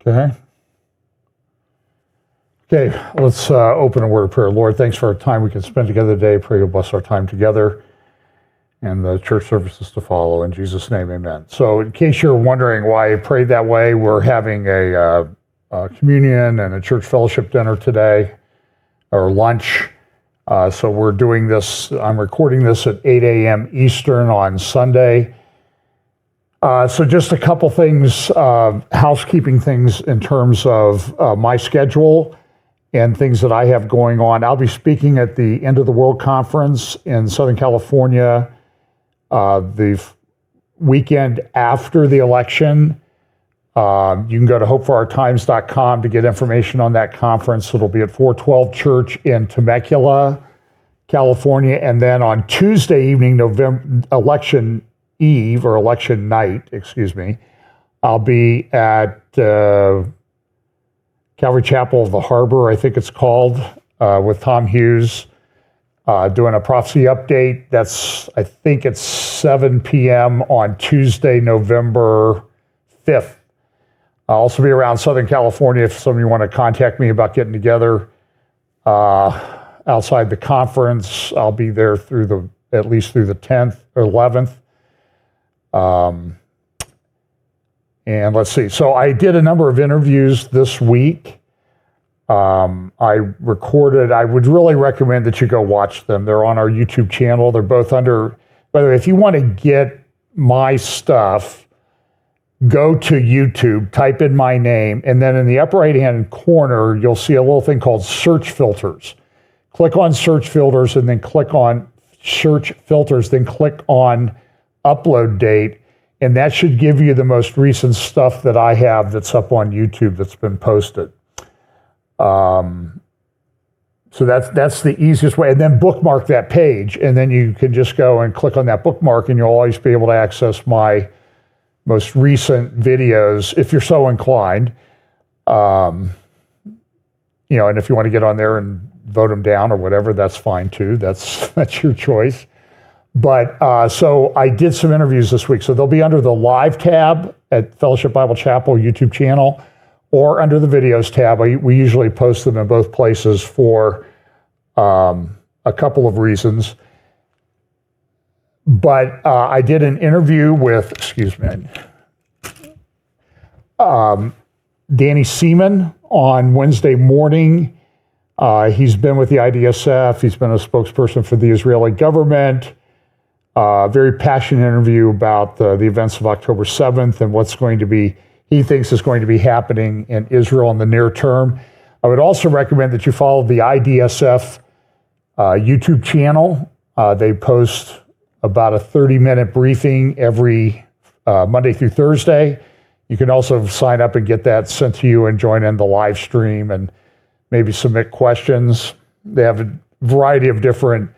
Okay. Okay, let's open a word of prayer. Lord, thanks for our time we can spend together today. Pray you'll bless our time together and the church services to follow. In Jesus' name, amen. So in case you're wondering why I prayed that way, we're having a communion and a church fellowship dinner today, or lunch. So we're doing this, I'm recording this at 8 a.m. Eastern on Sunday. So just a couple things, housekeeping things in terms of my schedule and things that I have going on. I'll be speaking at the End of the World Conference in Southern California the weekend after the election. You can go to hopeforourtimes.com to get information on that conference. It'll be at 412 Church in Temecula, California. And then on Tuesday evening, election eve, or election night, excuse me, I'll be at Calvary Chapel of the Harbor, I think it's called, with Tom Hughes, doing a prophecy update. I think it's 7 p.m. on Tuesday, November 5th. I'll also be around Southern California if some of you want to contact me about getting together outside the conference. I'll be there at least through the 10th or 11th. And let's see. So I did a number of interviews this week. I would really recommend that you go watch them. They're on our YouTube channel. They're both under, by the way, if you want to get my stuff, go to YouTube, type in my name, and then in the upper right-hand corner, you'll see a little thing called search filters. Click on search filters and then click on search filters, then click on upload date, and that should give you the most recent stuff that I have that's up on YouTube that's been posted. So that's the easiest way. And then bookmark that page, and then you can just go and click on that bookmark, and you'll always be able to access my most recent videos if you're so inclined. And if you want to get on there and vote them down or whatever, that's fine too. That's your choice. But so I did some interviews this week. So they'll be under the live tab at Fellowship Bible Chapel YouTube channel, or under the videos tab. We usually post them in both places for a couple of reasons. But I did an interview with, Danny Seaman on Wednesday morning. He's been with the IDSF. He's been a spokesperson for the Israeli government. Very passionate interview about the events of October 7th and he thinks is going to be happening in Israel in the near term. I would also recommend that you follow the IDSF YouTube channel. They post about a 30-minute briefing every Monday through Thursday. You can also sign up and get that sent to you and join in the live stream and maybe submit questions. They have a variety of different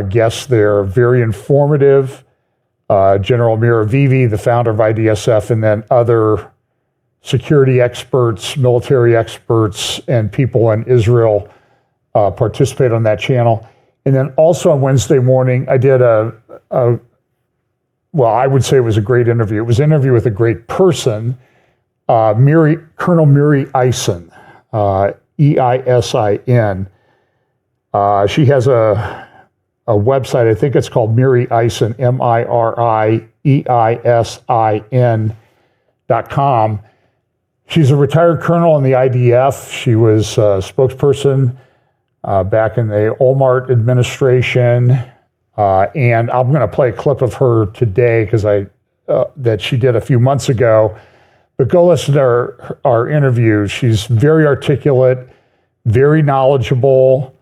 guests there, very informative. General Amir Avivi, the founder of IDSF, and then other security experts, military experts, and people in Israel participate on that channel. And then also on Wednesday morning, I did I would say it was a great interview. It was an interview with a great person, Colonel Miri Eisen, E-I-S-I-N. She has a website, I think it's called Miri Eisen, MIRIEISIN.com. She's a retired colonel in the IDF. She was a spokesperson back in the Olmert administration. And I'm going to play a clip of her today because that she did a few months ago. But go listen to our interview. She's very articulate, very knowledgeable.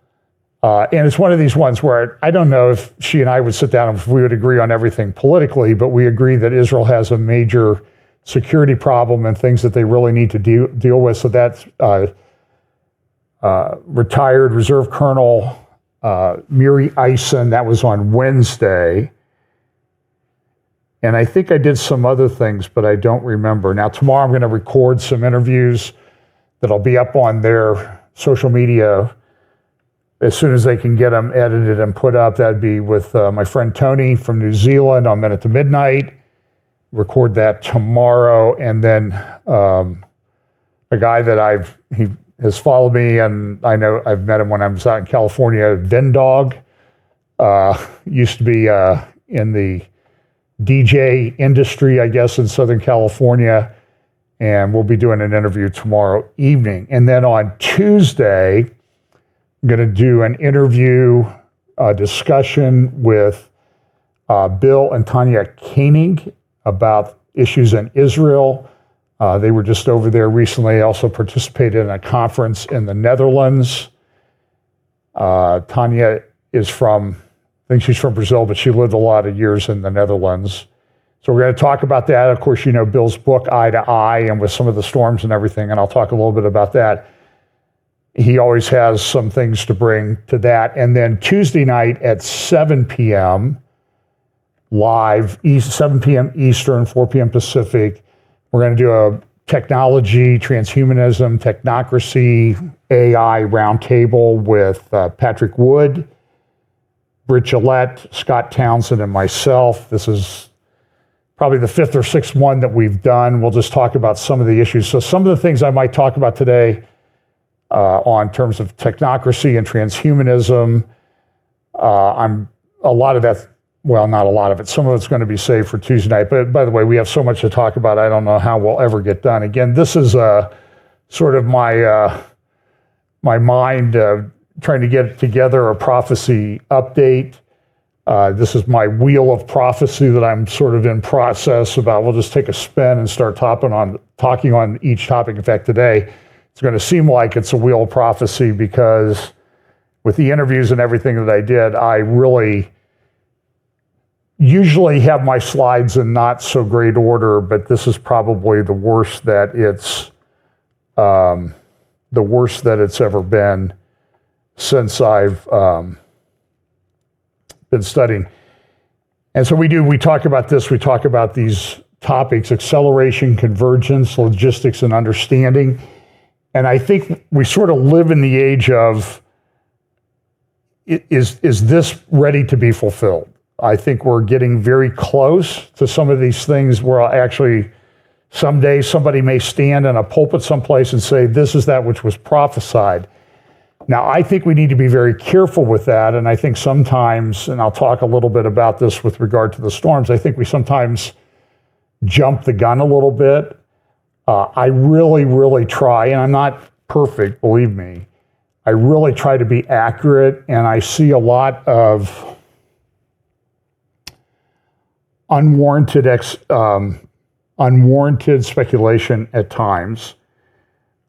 And it's one of these ones where I don't know if she and I would sit down and if we would agree on everything politically, but we agree that Israel has a major security problem and things that they really need to deal with. So that's retired Reserve Colonel Miri Eisen. That was on Wednesday. And I think I did some other things, but I don't remember. Now, tomorrow I'm going to record some interviews that'll be up on their social media as soon as they can get them edited and put up. That'd be with my friend Tony from New Zealand on Minute to Midnight. Record that tomorrow. And then a guy that he has followed me, and I know I've met him when I was out in California. Vendog used to be in the DJ industry, I guess, in Southern California, and we'll be doing an interview tomorrow evening. And then on Tuesday, I'm going to do an interview, discussion with Bill and Tanya Koenig about issues in Israel. They were just over there recently. Also participated in a conference in the Netherlands. Tanya is I think she's from Brazil, but she lived a lot of years in the Netherlands. So we're going to talk about that. Of course, you know Bill's book, Eye to Eye, and with some of the storms and everything, and I'll talk a little bit about that. He always has some things to bring to that. And then Tuesday night at 7 p.m., live, 7 p.m. Eastern, 4 p.m. Pacific, we're going to do a technology, transhumanism, technocracy, AI roundtable with Patrick Wood, Britt Gillette, Scott Townsend, and myself. This is probably the fifth or sixth one that we've done. We'll just talk about some of the issues. So some of the things I might talk about today on terms of technocracy and transhumanism, a lot of that, well, not a lot of it. Some of it's going to be saved for Tuesday night. But by the way, we have so much to talk about. I don't know how we'll ever get done. Again, this is sort of my mind trying to get together a prophecy update. This is my wheel of prophecy that I'm sort of in process about. We'll just take a spin and start talking on each topic. In fact, today it's going to seem like it's a wheel of prophecy because with the interviews and everything that I did, I really usually have my slides in not so great order, but this is probably the worst that it's ever been since I've been studying. And so we talk about this, we talk about these topics: acceleration, convergence, logistics, and understanding. And I think we sort of live in the age of, is this ready to be fulfilled? I think we're getting very close to some of these things where actually someday somebody may stand in a pulpit someplace and say, this is that which was prophesied. Now, I think we need to be very careful with that. And I think sometimes, and I'll talk a little bit about this with regard to the storms, I think we sometimes jump the gun a little bit. I really, really try, and I'm not perfect, believe me. I really try to be accurate, and I see a lot of unwarranted speculation at times.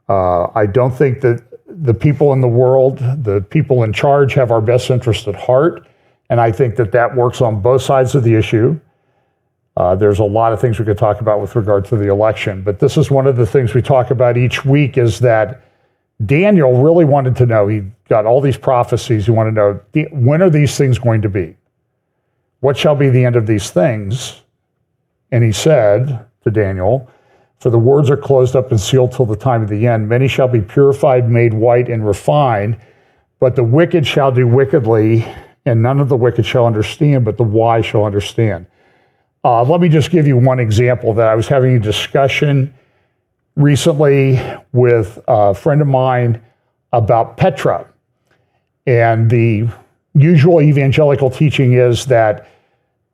I don't think that the people in the world, the people in charge, have our best interest at heart, and I think that works on both sides of the issue. There's a lot of things we could talk about with regard to the election, but this is one of the things we talk about each week, is that Daniel really wanted to know. He got all these prophecies. He wanted to know, when are these things going to be? What shall be the end of these things? And he said to Daniel, for the words are closed up and sealed till the time of the end. Many shall be purified, made white, and refined, but the wicked shall do wickedly, and none of the wicked shall understand, but the wise shall understand. Let me just give you one example that I was having a discussion recently with a friend of mine about Petra. And the usual evangelical teaching is that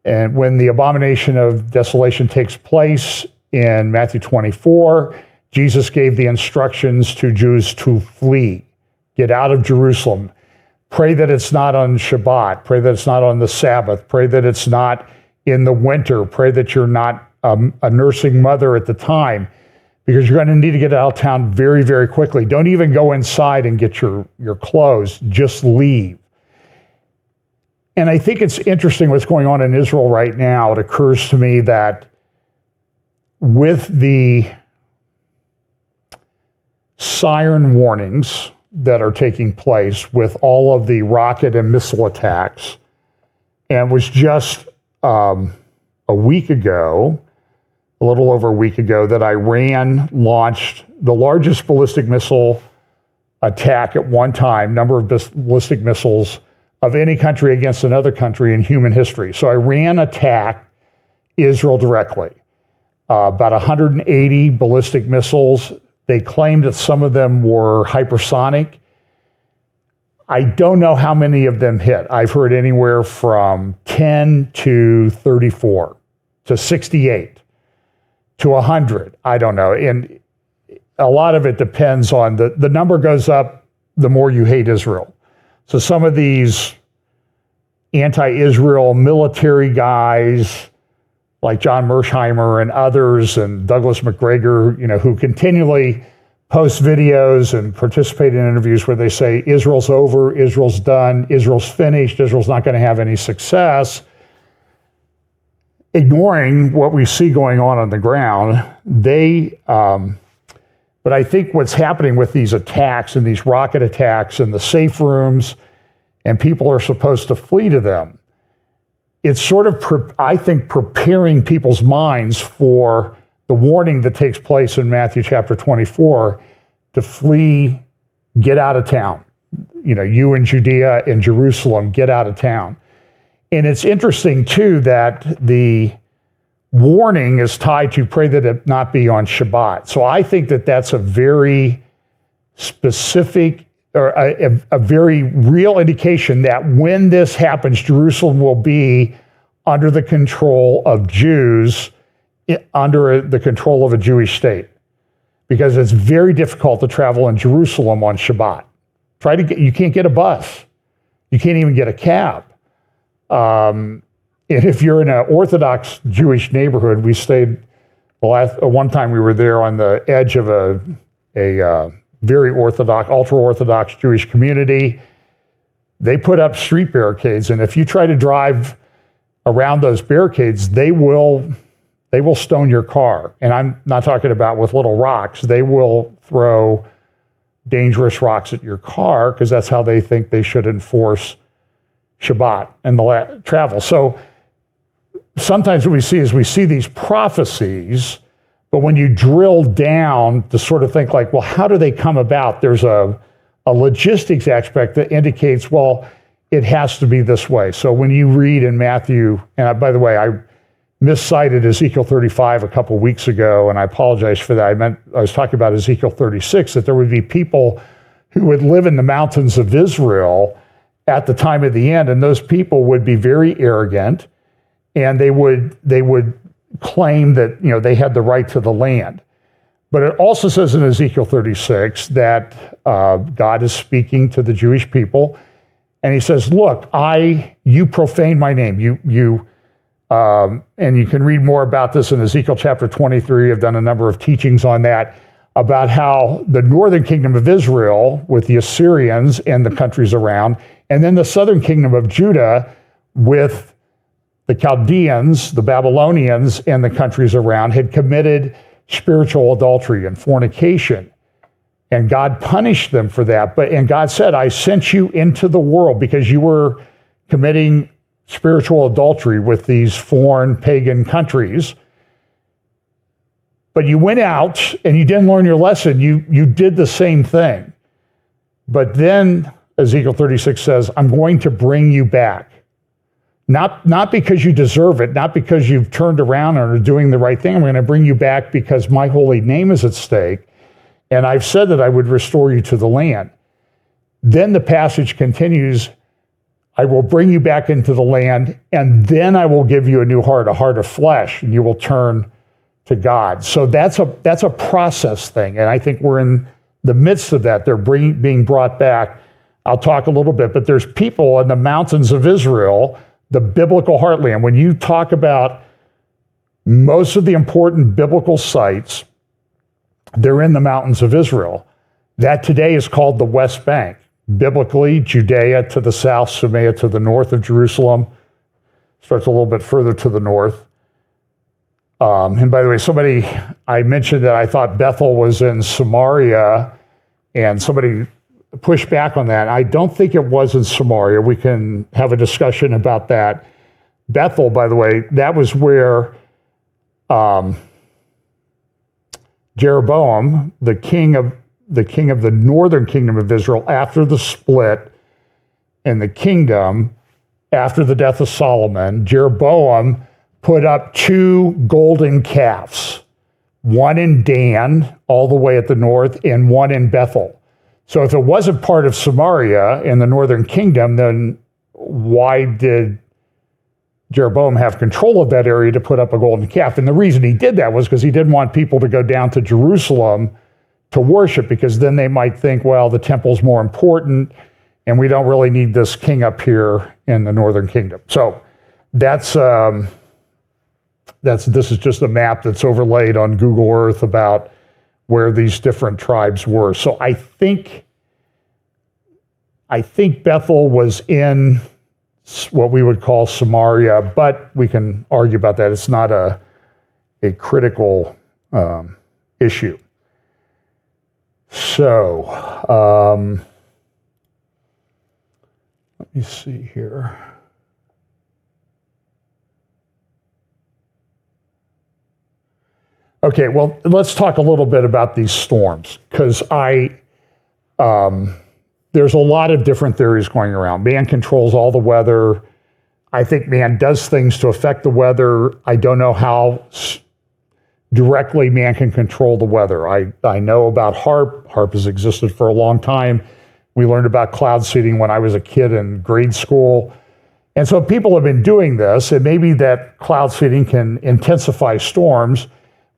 when the abomination of desolation takes place in Matthew 24, Jesus gave the instructions to Jews to flee, get out of Jerusalem, pray that it's not on Shabbat, pray that it's not on the Sabbath, pray that it's not in the winter, pray that you're not a nursing mother at the time, because you're going to need to get out of town very, very quickly. Don't even go inside and get your clothes, just leave. And I think it's interesting what's going on in Israel right now. It occurs to me that with the siren warnings that are taking place, with all of the rocket and missile attacks, and was just a week ago, a little over a week ago, that Iran launched the largest ballistic missile attack at one time, number of ballistic missiles of any country against another country in human history. So Iran attacked Israel directly. About 180 ballistic missiles They claim that some of them were hypersonic. I don't know how many of them hit. I've heard anywhere from 10 to 34 to 68 to 100. I don't know. And a lot of it depends on the number goes up the more you hate Israel. So some of these anti-Israel military guys like John Mersheimer and others and Douglas McGregor, who continually post videos and participate in interviews where they say Israel's over, Israel's done, Israel's finished, Israel's not going to have any success, ignoring what we see going on the ground. But I think what's happening with these attacks and these rocket attacks and the safe rooms, and people are supposed to flee to them, it's sort of, I think, preparing people's minds for the warning that takes place in Matthew chapter 24 to flee, get out of town. You in Judea and Jerusalem, get out of town. And it's interesting, too, that the warning is tied to pray that it not be on Shabbat. So I think that that's a very specific or a very real indication that when this happens, Jerusalem will be under the control of Jews, under the control of a Jewish state, because it's very difficult to travel in Jerusalem on Shabbat. You can't get a bus. You can't even get a cab. And if you're in an Orthodox Jewish neighborhood, we stayed one time we were there on the edge of a very Orthodox, ultra-Orthodox Jewish community. They put up street barricades, and if you try to drive around those barricades, they will stone your car. And I'm not talking about with little rocks. They will throw dangerous rocks at your car because that's how they think they should enforce Shabbat and the travel. So sometimes what we see these prophecies, but when you drill down to sort of think like, well, how do they come about? There's a logistics aspect that indicates, well, it has to be this way. So when you read in Matthew, and by the way, I miscited Ezekiel 35 a couple weeks ago, and I apologize for that. I was talking about Ezekiel 36, that there would be people who would live in the mountains of Israel at the time of the end, and those people would be very arrogant, and they would claim that they had the right to the land. But it also says in Ezekiel 36 that God is speaking to the Jewish people, and he says, look, you profaned my name. And you can read more about this in Ezekiel chapter 23. I've done a number of teachings on that, about how the northern kingdom of Israel with the Assyrians and the countries around, and then the southern kingdom of Judah with the Chaldeans, the Babylonians, and the countries around had committed spiritual adultery and fornication. And God punished them for that. And God said, I sent you into the world because you were committing spiritual adultery with these foreign pagan countries. But you went out and you didn't learn your lesson. You did the same thing. But then Ezekiel 36 says, I'm going to bring you back. Not because you deserve it, not because you've turned around and are doing the right thing. I'm going to bring you back because my holy name is at stake. And I've said that I would restore you to the land. Then the passage continues, I will bring you back into the land, and then I will give you a new heart, a heart of flesh, and you will turn to God. So that's a process thing, and I think we're in the midst of that. They're being brought back. I'll talk a little bit, but there's people in the mountains of Israel, the biblical heartland. When you talk about most of the important biblical sites, they're in the mountains of Israel. That today is called the West Bank. Biblically, Judea to the south, Samaria to the north of Jerusalem. Starts a little bit further to the north. And by the way, I mentioned that I thought Bethel was in Samaria, and somebody pushed back on that. I don't think it was in Samaria. We can have a discussion about that. Bethel, by the way, that was where Jeroboam, the king of the northern kingdom of Israel, after the split in the kingdom, after the death of Solomon, Jeroboam put up 2 golden calves, one in Dan, all the way at the north and one in Bethel. So if it wasn't part of Samaria in the northern kingdom, then why did Jeroboam have control of that area to put up a golden calf? And the reason he did that was because he didn't want people to go down to Jerusalem to worship, because then they might think, well, the temple's more important and we don't really need this king up here in the northern kingdom. So this is just a map that's overlaid on Google Earth about where these different tribes were. So I think Bethel was in what we would call Samaria, but we can argue about that. It's not a critical issue. So let me see here. Okay, well, let's talk a little bit about these storms, because there's a lot of different theories going around. Man controls all the weather. I think man does things to affect the weather. I don't know how directly man can control the weather. I know about HAARP. HAARP has existed for a long time. We learned about cloud seeding when I was a kid in grade school. And so people have been doing this, and maybe that cloud seeding can intensify storms,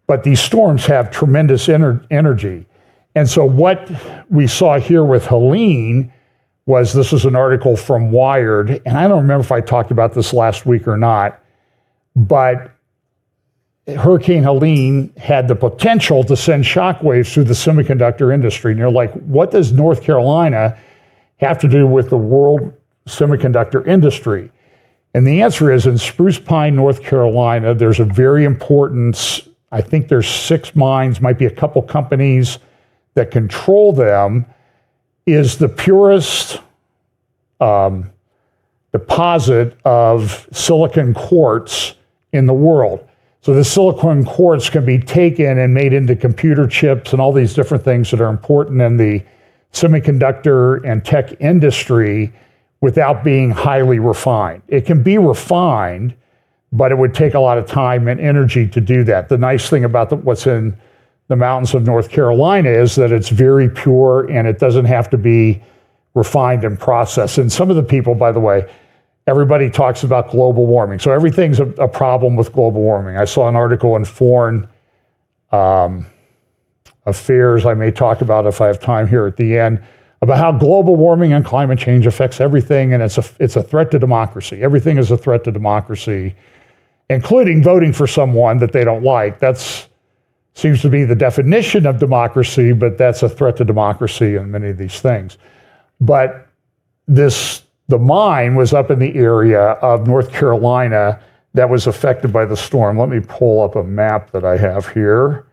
but these storms have tremendous energy. And so what we saw here with Helene was, this is an article from Wired, and I don't remember if I talked about this last week or not, but Hurricane Helene had the potential to send shockwaves through the semiconductor industry. And you're like, what does North Carolina have to do with the world semiconductor industry? And the answer is, in Spruce Pine, North Carolina, there's a very important, I think there's 6 mines, might be a couple companies that control them, is the purest deposit of silicon quartz in the world. So the silicon quartz can be taken and made into computer chips and all these different things that are important in the semiconductor and tech industry without being highly refined. It can be refined, but it would take a lot of time and energy to do that. The nice thing about what's in the mountains of North Carolina is that it's very pure and it doesn't have to be refined and processed. And some of the people, by the way, everybody talks about global warming. So everything's a problem with global warming. I saw an article in Foreign Affairs, I may talk about if I have time here at the end, about how global warming and climate change affects everything, and it's a threat to democracy. Everything is a threat to democracy, including voting for someone that they don't like. That's seems to be the definition of democracy, but that's a threat to democracy in many of these things. But the mine was up in the area of North Carolina that was affected by the storm. Let me pull up a map that I have here.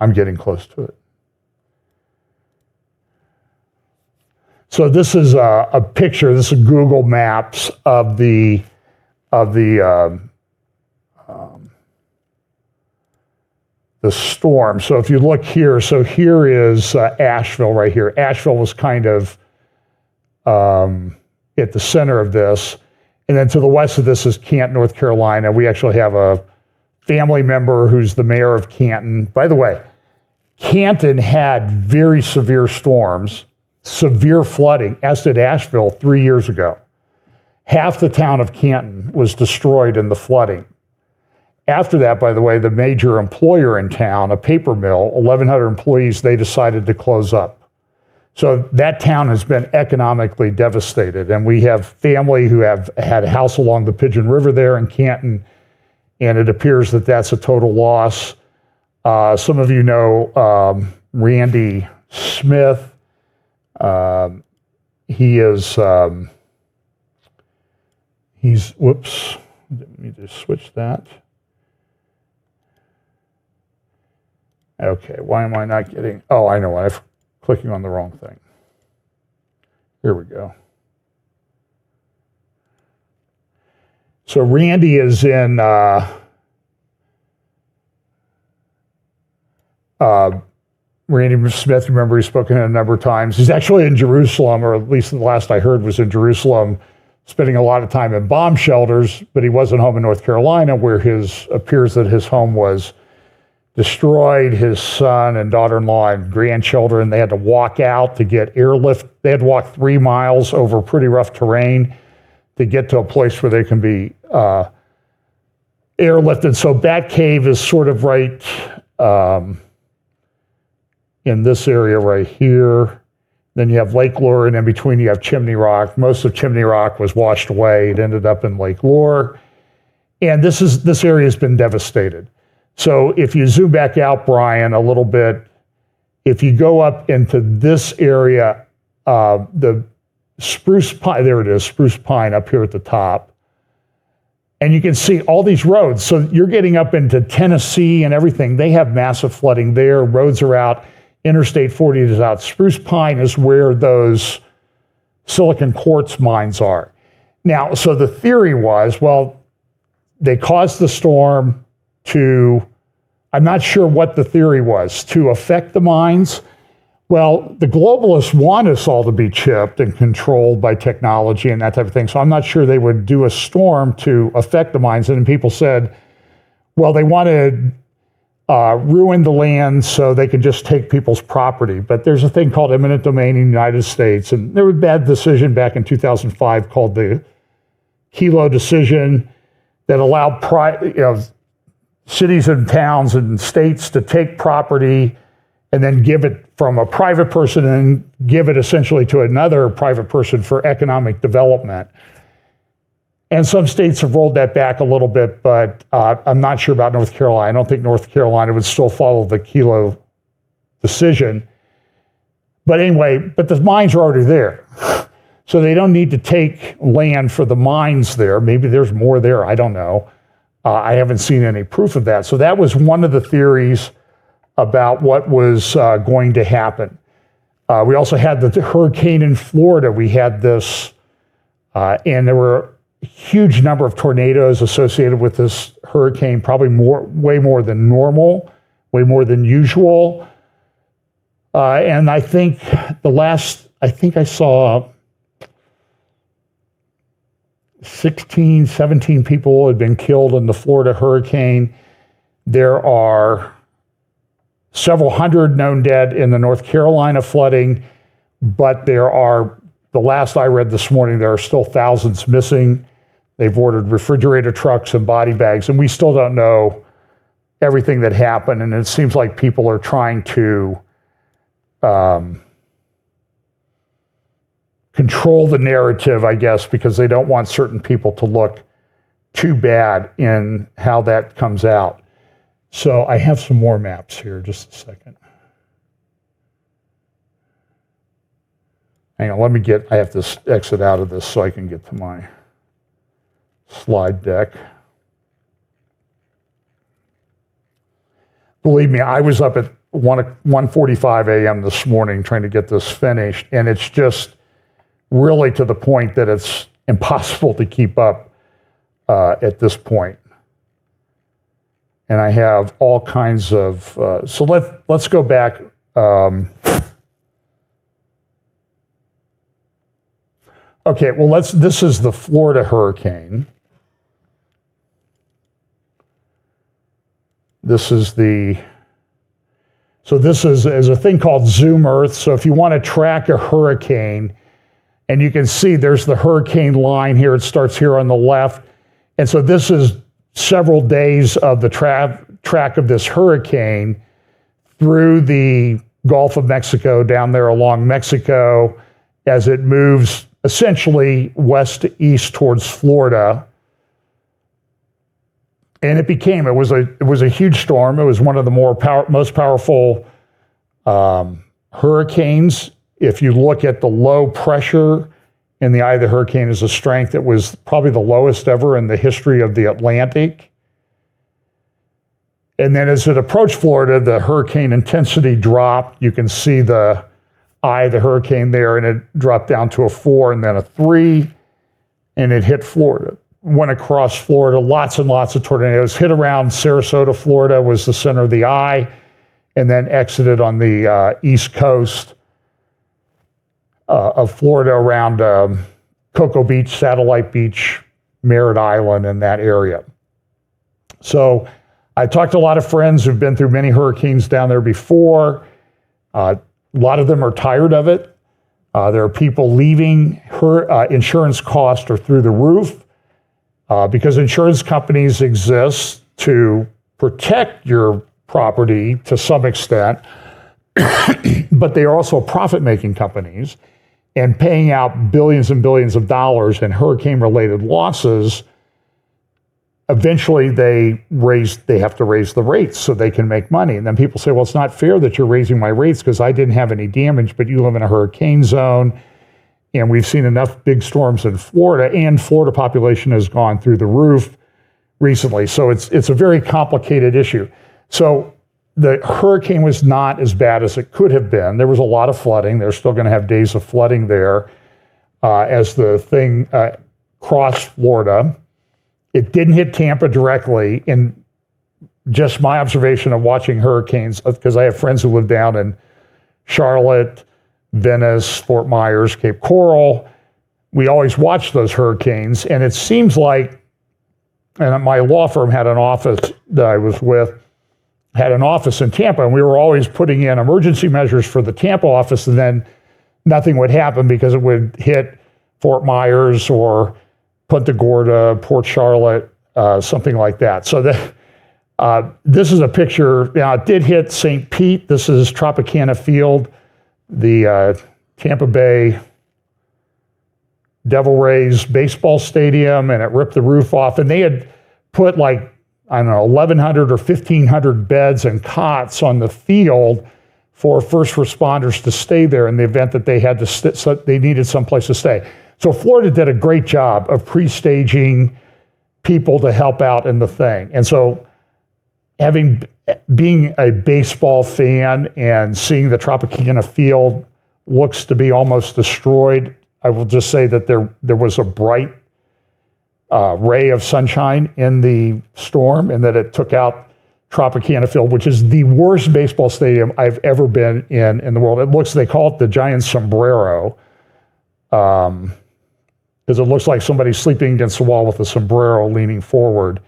I'm getting close to it. So this is a picture. This is Google Maps of the storm. So if you look here, so here is Asheville right here. Asheville was kind of at the center of this. And then to the west of this is Canton, North Carolina. We actually have a family member who's the mayor of Canton. By the way, Canton had very severe storms, severe flooding, as did Asheville 3 years ago. Half the town of Canton was destroyed in the flooding. After that, by the way, the major employer in town, a paper mill, 1,100 employees, they decided to close up. So that town has been economically devastated. And we have family who have had a house along the Pigeon River there in Canton, and it appears that that's a total loss. Some of you know Randy Smith. Whoops, let me just switch that. Okay, why am I not getting, oh, I know, I'm clicking on the wrong thing. Here we go. So Randy is in, Randy Smith, remember he's spoken a number of times. He's actually in Jerusalem, or at least the last I heard was in Jerusalem, spending a lot of time in bomb shelters, but he wasn't home in North Carolina, where appears that his home was destroyed. His son and daughter-in-law and grandchildren, they had to walk out to get airlift. They had to walk 3 miles over pretty rough terrain to get to a place where they can be airlifted. So Bat Cave is sort of right in this area right here. Then you have Lake Lure, and in between you have Chimney Rock. Most of Chimney Rock was washed away. It ended up in Lake Lure. And this area has been devastated. So if you zoom back out, Brian, a little bit, if you go up into this area, the spruce pine, there it is, spruce pine up here at the top. And you can see all these roads. So you're getting up into Tennessee and everything. They have massive flooding there. Roads are out. Interstate 40 is out. Spruce pine is where those silicon quartz mines are. Now, so the theory was, well, they caused the storm to, I'm not sure what the theory was, to affect the mines. Well, the globalists want us all to be chipped and controlled by technology and that type of thing. So I'm not sure they would do a storm to affect the mines. And then people said, well, they want to ruin the land so they can just take people's property. But there's a thing called eminent domain in the United States. And there was a bad decision back in 2005 called the Kelo decision that allowed cities and towns and states to take property and then give it from a private person and give it essentially to another private person for economic development. And some states have rolled that back a little bit, but I'm not sure about North Carolina. I don't think North Carolina would still follow the Kelo decision. But anyway, but the mines are already there. So they don't need to take land for the mines there. Maybe there's more there, I don't know. I haven't seen any proof of that. So that was one of the theories about what was going to happen. We also had the hurricane in Florida. We had this, and there were a huge number of tornadoes associated with this hurricane, probably way more than normal, way more than usual. And I think I saw 16, 17 people had been killed in the Florida hurricane. There are several hundred known dead in the North Carolina flooding, but there are, the last I read this morning, there are still thousands missing. They've ordered refrigerator trucks and body bags, and we still don't know everything that happened. And it seems like people are trying to control the narrative, I guess, because they don't want certain people to look too bad in how that comes out. So I have some more maps here, just a second. Hang on, I have to exit out of this so I can get to my slide deck. Believe me, I was up at 1:45 a.m. this morning trying to get this finished, and it's just really to the point that it's impossible to keep up at this point. And I have all kinds of, so let's go back. Okay, well, this is the Florida hurricane. This is a thing called Zoom Earth. So if you want to track a hurricane, and you can see there's the hurricane line here. It starts here on the left. And so this is several days of the track of this hurricane through the Gulf of Mexico, down there along Mexico, as it moves essentially west to east towards Florida. And it was a huge storm. It was one of the most powerful hurricanes. If you look at the low pressure in the eye of the hurricane as a strength, it was probably the lowest ever in the history of the Atlantic. And then as it approached Florida, the hurricane intensity dropped. You can see the eye of the hurricane there, and it dropped down to a 4 and then a 3, and it hit Florida. Went across Florida, lots and lots of tornadoes. Hit around Sarasota, Florida was the center of the eye, and then exited on the east coast of Florida around Cocoa Beach, Satellite Beach, Merritt Island, in that area. So I talked to a lot of friends who've been through many hurricanes down there before. A lot of them are tired of it. There are people leaving. Insurance costs are through the roof because insurance companies exist to protect your property to some extent, but they are also profit-making companies, and paying out billions and billions of dollars in hurricane-related losses. Eventually, they have to raise the rates so they can make money. And then people say, well, it's not fair that you're raising my rates because I didn't have any damage, but you live in a hurricane zone. And we've seen enough big storms in Florida, and Florida population has gone through the roof recently. So it's a very complicated issue. So the hurricane was not as bad as it could have been. There was a lot of flooding. They're still going to have days of flooding there as the thing crossed Florida. It didn't hit Tampa directly. And just my observation of watching hurricanes, because I have friends who live down in Charlotte, Venice, Fort Myers, Cape Coral. We always watch those hurricanes. And it seems like, and my law firm had an office that I was with, had an office in Tampa, and we were always putting in emergency measures for the Tampa office, and then nothing would happen because it would hit Fort Myers or Punta Gorda, Port Charlotte, something like that. So this is a picture. Now, it did hit St. Pete. This is Tropicana Field, the Tampa Bay Devil Rays baseball stadium, and it ripped the roof off. And they had put 1,100 or 1,500 beds and cots on the field for first responders to stay there in the event that they had to they needed someplace to stay. So Florida did a great job of pre-staging people to help out in the thing. And so being a baseball fan and seeing the Tropicana Field looks to be almost destroyed, I will just say that there was a bright ray of sunshine in the storm, and that it took out Tropicana Field, which is the worst baseball stadium I've ever been in the world. It looks, they call it the giant sombrero, because it looks like somebody sleeping against the wall with a sombrero leaning forward.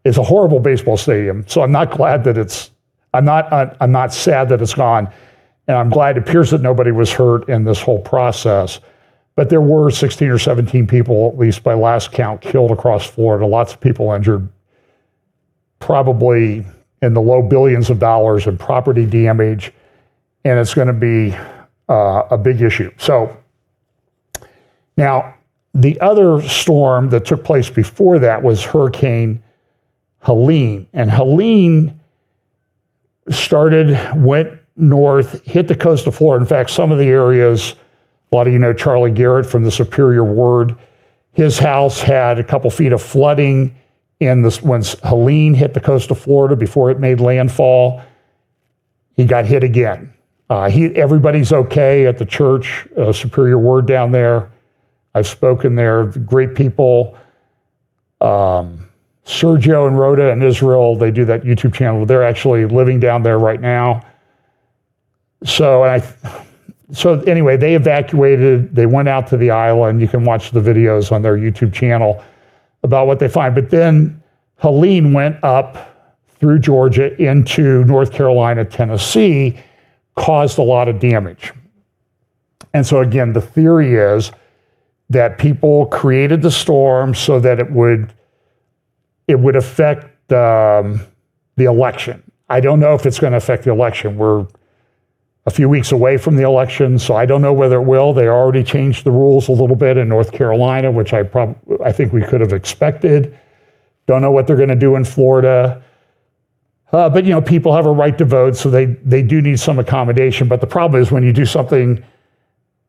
It's a horrible baseball stadium. So I'm not glad that I'm not sad that it's gone. And I'm glad it appears that nobody was hurt in this whole process. But there were 16 or 17 people, at least by last count, killed across Florida. Lots of people injured, probably in the low billions of dollars in property damage. And it's going to be a big issue. So now, the other storm that took place before that was Hurricane Helene. And Helene went north, hit the coast of Florida. In fact, some of the areas, a lot of you know Charlie Garrett from the Superior Word. His house had a couple feet of flooding when Helene hit the coast of Florida before it made landfall. He got hit again. Everybody's okay at the church, Superior Word down there. I've spoken there, great people. Sergio and Rhoda in Israel, they do that YouTube channel. They're actually living down there right now. So anyway, they evacuated. They went out to the island. You can watch the videos on their YouTube channel about what they find. But then Helene went up through Georgia into North Carolina, Tennessee, caused a lot of damage. And so again, the theory is that people created the storm so that it would affect the election. I don't know if it's going to affect the election. We're a few weeks away from the election, so I don't know whether it will. They already changed the rules a little bit in North Carolina, which I think we could have expected. Don't know what they're going to do in Florida. But people have a right to vote, so they do need some accommodation. But the problem is when you do something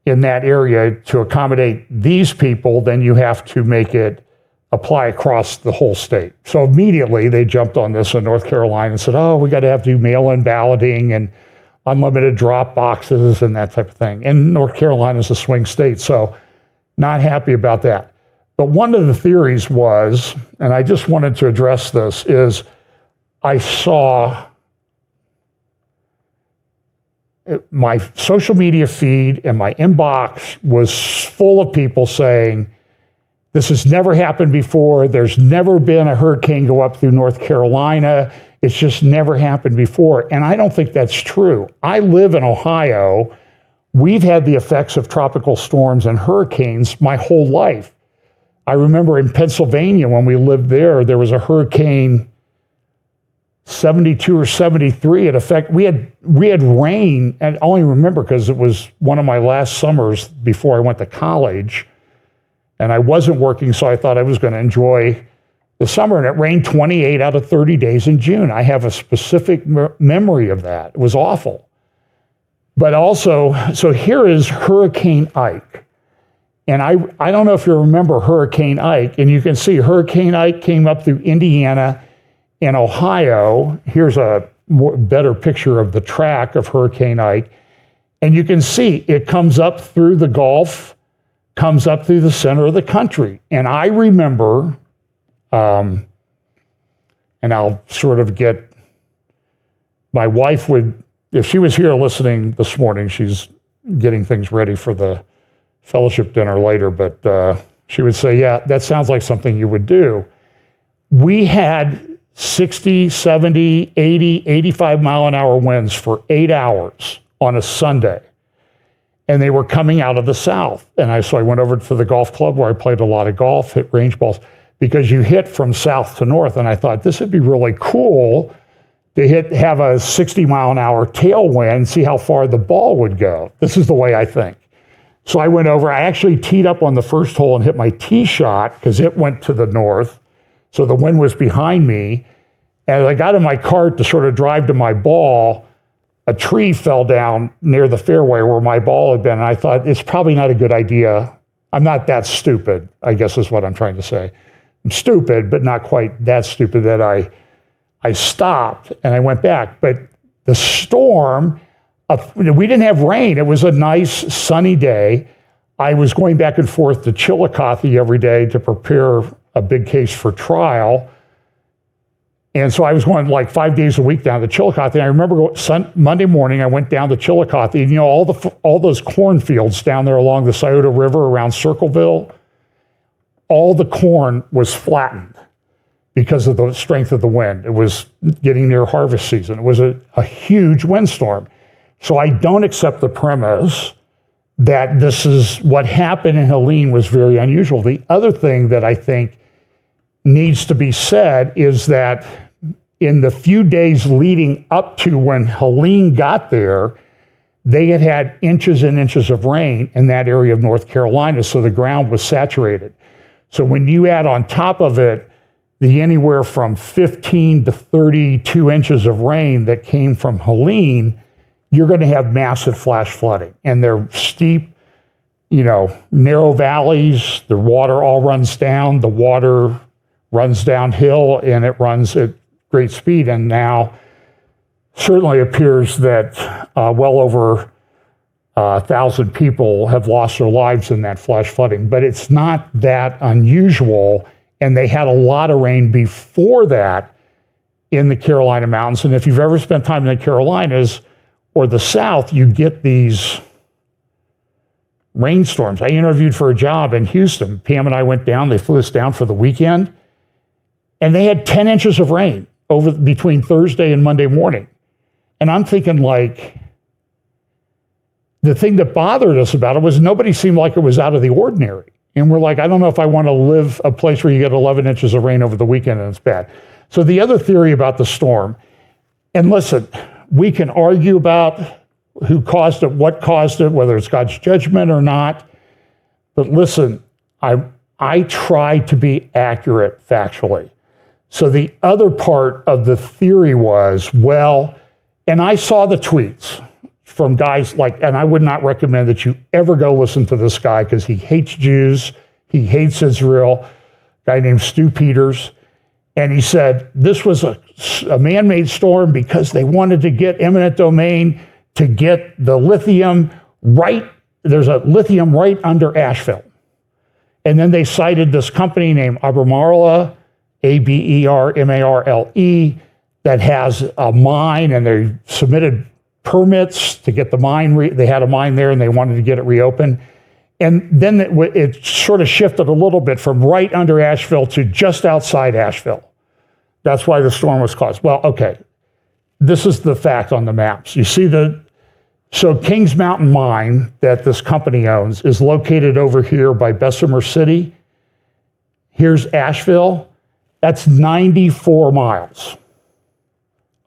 in that area to accommodate these people, then you have to make it apply across the whole state. So immediately they jumped on this in North Carolina and said, we got to do mail-in balloting and unlimited drop boxes and that type of thing. And North Carolina is a swing state, so not happy about that. But one of the theories was, and I just wanted to address this, is I saw my social media feed and my inbox was full of people saying, this has never happened before. There's never been a hurricane go up through North Carolina. It's just never happened before. And I don't think that's true. I live in Ohio. We've had the effects of tropical storms and hurricanes my whole life. I remember in Pennsylvania when we lived there, there was a hurricane 72 or 73. We had rain, and I only remember because it was one of my last summers before I went to college, and I wasn't working, so I thought I was going to enjoy the summer, and it rained 28 out of 30 days in June. I have a specific memory of that. It was awful. But also, so here is Hurricane Ike. And I don't know if you remember Hurricane Ike, and you can see Hurricane Ike came up through Indiana and Ohio. Here's a better picture of the track of Hurricane Ike. And you can see it comes up through the Gulf, comes up through the center of the country. And I remember, and I'll sort of get, my wife would, if she was here listening this morning, she's getting things ready for the fellowship dinner later, but she would say, yeah, that sounds like something you would do. We had 60, 70, 80, 85 mile an hour winds for 8 hours on a Sunday. And they were coming out of the south. And so I went over to the golf club where I played a lot of golf, hit range balls, because you hit from south to north. And I thought this would be really cool to have a 60 mile an hour tailwind, see how far the ball would go. This is the way I think. So I went over, I actually teed up on the first hole and hit my tee shot because it went to the north. So the wind was behind me. And as I got in my cart to sort of drive to my ball, a tree fell down near the fairway where my ball had been. And I thought, it's probably not a good idea. I'm not that stupid, I guess is what I'm trying to say. I'm stupid, but not quite that stupid that I stopped and I went back. But the storm, we didn't have rain. It was a nice sunny day. I was going back and forth to Chillicothe every day to prepare a big case for trial. And so I was going like 5 days a week down to Chillicothe. And I remember Monday morning, I went down to Chillicothe, and all those cornfields down there along the Scioto River around Circleville, all the corn was flattened because of the strength of the wind. It was getting near harvest season. It was a huge windstorm. So I don't accept the premise that this is what happened in Helene was very unusual. The other thing that I think needs to be said is that in the few days leading up to when Helene got there, they had inches and inches of rain in that area of North Carolina, so the ground was saturated. So when you add on top of it the anywhere from 15 to 32 inches of rain that came from Helene, you're going to have massive flash flooding. And they're steep, narrow valleys. The water all runs down. The water runs downhill, and it runs at great speed. And now certainly appears that well over 1,000 people have lost their lives in that flash flooding. But it's not that unusual. And they had a lot of rain before that in the Carolina Mountains. And if you've ever spent time in the Carolinas or the South, you get these rainstorms. I interviewed for a job in Houston. Pam and I went down. They flew us down for the weekend. And they had 10 inches of rain between Thursday and Monday morning. And I'm thinking, the thing that bothered us about it was nobody seemed like it was out of the ordinary. And we're like, I don't know if I want to live a place where you get 11 inches of rain over the weekend and it's bad. So the other theory about the storm, and listen, we can argue about who caused it, what caused it, whether it's God's judgment or not. But listen, I try to be accurate factually. So the other part of the theory was, and I saw the tweets from guys and I would not recommend that you ever go listen to this guy because he hates Jews, he hates Israel, a guy named Stu Peters. And he said this was a man-made storm because they wanted to get eminent domain to get the lithium there's a lithium right under Asheville. And then they cited this company named Albemarle, Abermarle, that has a mine, and they submitted permits to get the mine. They had a mine there and they wanted to get it reopened. And then it sort of shifted a little bit from right under Asheville to just outside Asheville. That's why the storm was caused. Well, okay, this is the fact on the maps. You see so Kings Mountain Mine that this company owns is located over here by Bessemer City. Here's Asheville. That's 94 miles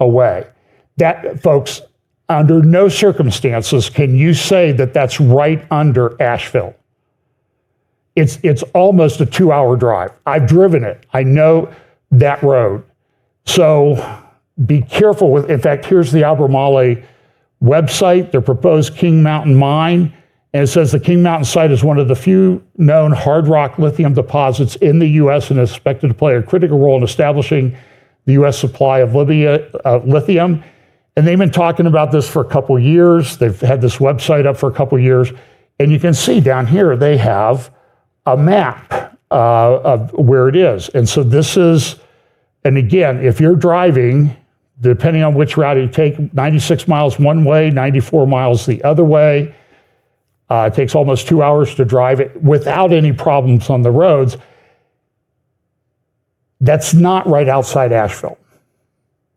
away. That, folks, under no circumstances can you say that that's right under Asheville. It's almost a 2-hour drive. I've driven it. I know that road. So be careful with, in fact, here's the Albemarle website, their proposed King Mountain mine. And it says the King Mountain site is one of the few known hard rock lithium deposits in the U.S. and is expected to play a critical role in establishing the U.S. supply of lithium. And they've been talking about this for a couple of years. They've had this website up for a couple of years. And you can see down here, they have a map of where it is. And so this is, and again, if you're driving, depending on which route you take, 96 miles one way, 94 miles the other way. It takes almost 2 hours to drive it without any problems on the roads. That's not right outside Asheville.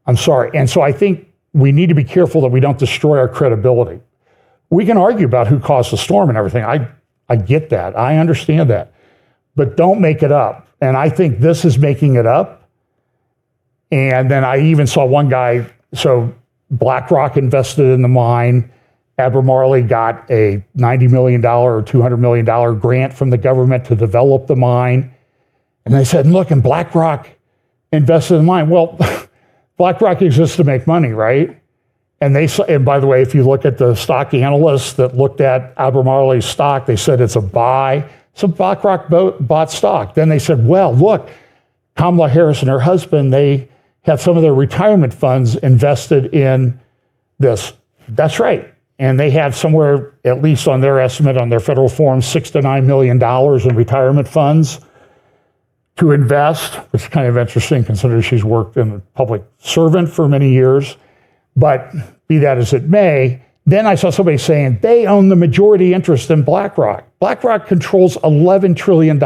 I'm sorry. And so I think we need to be careful that we don't destroy our credibility. We can argue about who caused the storm and everything. I get that. I understand that. But don't make it up. And I think this is making it up. And then I even saw one guy, so BlackRock invested in the mine. Albemarle got a $90 million or $200 million grant from the government to develop the mine. And they said, look, and BlackRock invested in the mine. Well, BlackRock exists to make money, right? And by the way, if you look at the stock analysts that looked at Albemarle's stock, they said it's a buy. So BlackRock bought stock. Then they said, well, look, Kamala Harris and her husband, they have some of their retirement funds invested in this. That's right. And they have somewhere, at least on their estimate, on their federal form, $6 to $9 million in retirement funds to invest, which is kind of interesting considering she's worked in a public servant for many years. But be that as it may, then I saw somebody saying they own the majority interest in BlackRock. BlackRock controls $11 trillion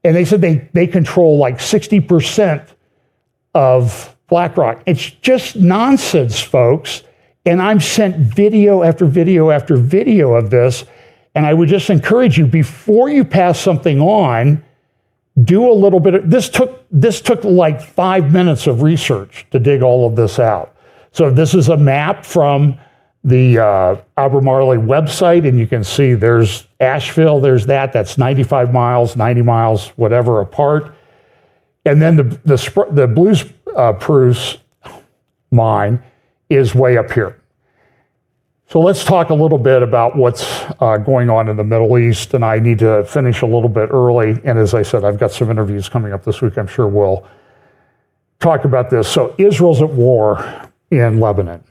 and they said they control like 60% of BlackRock. It's just nonsense, folks. And I've sent video after video after video of this. And I would just encourage you, before you pass something on, do a little bit of, this took like 5 minutes of research to dig all of this out. So this is a map from the Albemarle website, and you can see there's Asheville, there's that's 95 miles, 90 miles, whatever apart. And then the Blues Spruce mine is way up here. So let's talk a little bit about what's going on in the Middle East, and I need to finish a little bit early. And as I said, I've got some interviews coming up this week. I'm sure we'll talk about this. So Israel's at war in Lebanon.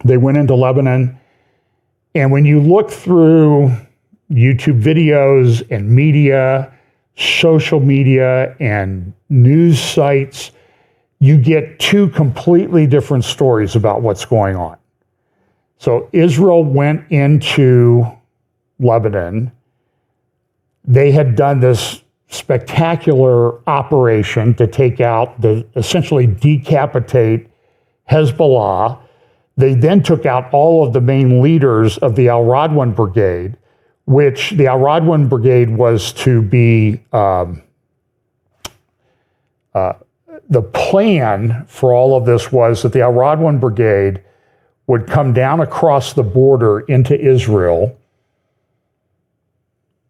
They went into Lebanon, and when you look through YouTube videos and media, social media, and news sites, you get two completely different stories about what's going on. So Israel went into Lebanon. They had done this spectacular operation to take out, essentially decapitate Hezbollah. They then took out all of the main leaders of the Al Radwan Brigade, which the Al Radwan Brigade was to be the plan for all of this was that the Al Radwan Brigade would come down across the border into Israel.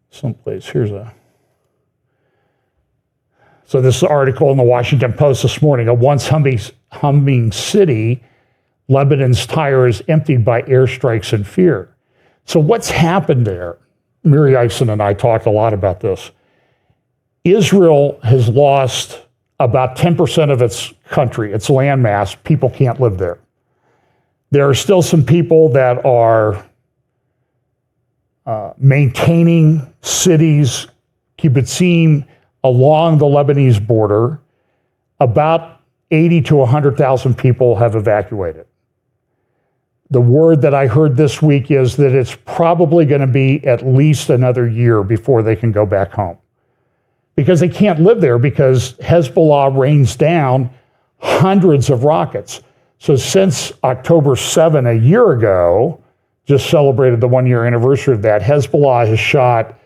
Someplace, so this is an article in the Washington Post this morning. A once humming city, Lebanon's tire is emptied by airstrikes and fear. So what's happened there? Miri Eisen and I talked a lot about this. Israel has lost about 10% of its country, its landmass. People can't live there. There are still some people that are maintaining cities, kibbutzim, along the Lebanese border. About 80 to 100,000 people have evacuated. the word that I heard this week is that it's probably going to be at least another year before they can go back home. Because they can't live there because Hezbollah rains down hundreds of rockets. So since October 7 a year ago, just celebrated the 1-year anniversary of that, Hezbollah has shot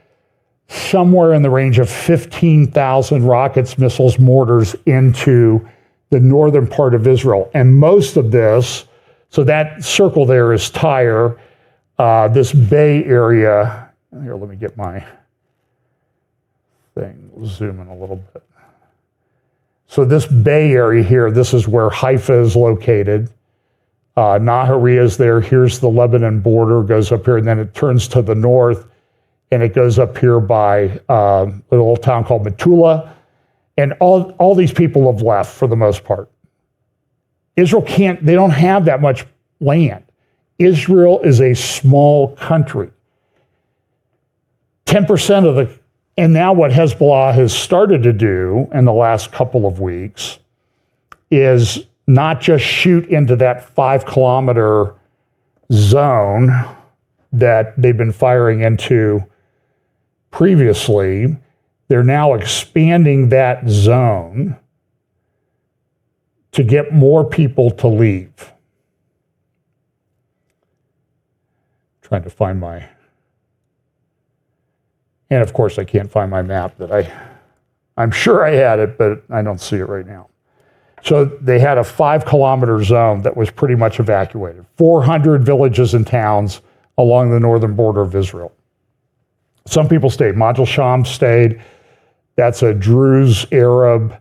somewhere in the range of 15,000 rockets, missiles, mortars into the northern part of Israel. And most of this, so that circle there is Tyre, this Bay area. Here, let me get my thing, zoom in a little bit. So this Bay area here, this is where Haifa is located. Nahariya is there. Here's the Lebanon border, goes up here, and then it turns to the north, and it goes up here by a little town called Metula. And all these people have left for the most part. Israel they don't have that much land. Israel is a small country. 10% of and now what Hezbollah has started to do in the last couple of weeks is not just shoot into that 5-kilometer zone that they've been firing into previously. They're now expanding that zone to get more people to leave. Trying to find and of course I can't find my map that I'm sure I had it, but I don't see it right now. So they had a 5-kilometer zone that was pretty much evacuated. 400 villages and towns along the northern border of Israel. Some people stayed. Majel Sham stayed. That's a Druze Arab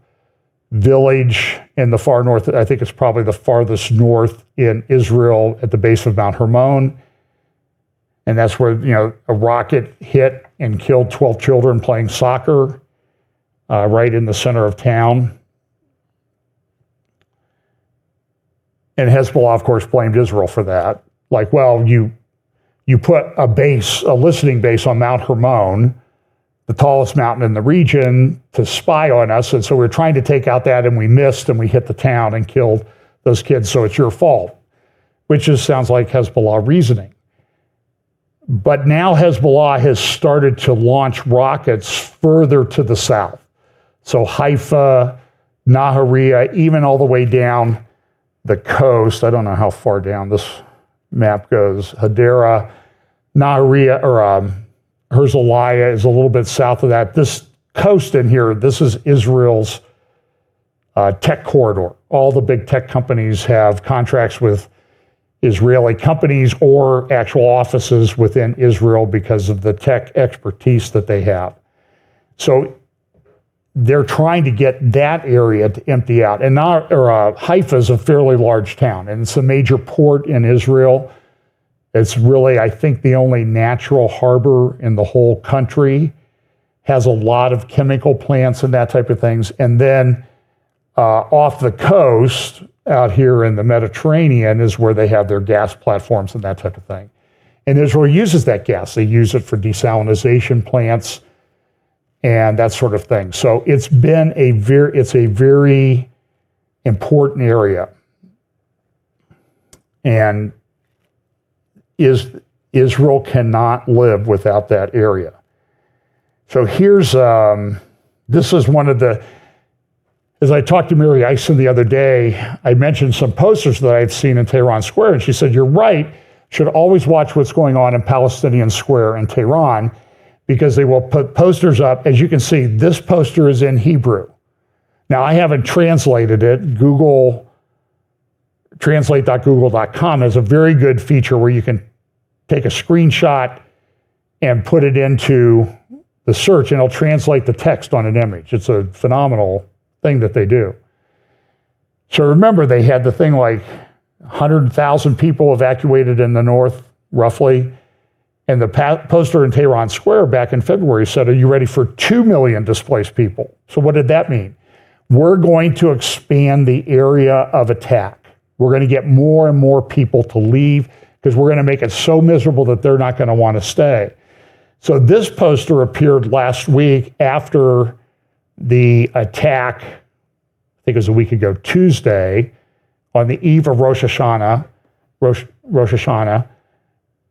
village in the far north. I think it's probably the farthest north in Israel at the base of Mount Hermon. And that's where, a rocket hit and killed 12 children playing soccer right in the center of town. And Hezbollah, of course, blamed Israel for that. Like, well, you put a listening base on Mount Hermon, the tallest mountain in the region, to spy on us. And so we're trying to take out that, and we missed, and we hit the town and killed those kids, so it's your fault, which just sounds like Hezbollah reasoning. But now Hezbollah has started to launch rockets further to the south. So Haifa, Nahariya, even all the way down the coast. I don't know how far down this map goes. Hadera, Nahariya, or Herzliya is a little bit south of that. This coast in here, this is Israel's tech corridor. All the big tech companies have contracts with Israeli companies or actual offices within Israel because of the tech expertise that they have. So they're trying to get that area to empty out. And Haifa is a fairly large town, and it's a major port in Israel. It's really, I think, the only natural harbor in the whole country. Has a lot of chemical plants and that type of things. And then off the coast, out here in the Mediterranean, is where they have their gas platforms and that type of thing. And Israel uses that gas. They use it for desalination plants and that sort of thing. So it's been a very important area. And Israel cannot live without that area. So here's, this is one of the, as I talked to Mary Eisen the other day, I mentioned some posters that I've seen in Tehran Square, and she said, you're right, should always watch what's going on in Palestinian Square in Tehran, because they will put posters up. As you can see, this poster is in Hebrew. Now, I haven't translated it. Google, translate.google.com has a very good feature where you can take a screenshot and put it into the search, and it'll translate the text on an image. It's a phenomenal thing that they do. So remember, they had the thing like 100,000 people evacuated in the north, roughly. And the poster in Tehran Square back in February said, are you ready for 2 million displaced people? So what did that mean? We're going to expand the area of attack. We're going to get more and more people to leave because we're going to make it so miserable that they're not going to want to stay. So this poster appeared last week after the attack, I think it was a week ago, Tuesday, on the eve of Rosh Hashanah. Rosh Hashanah.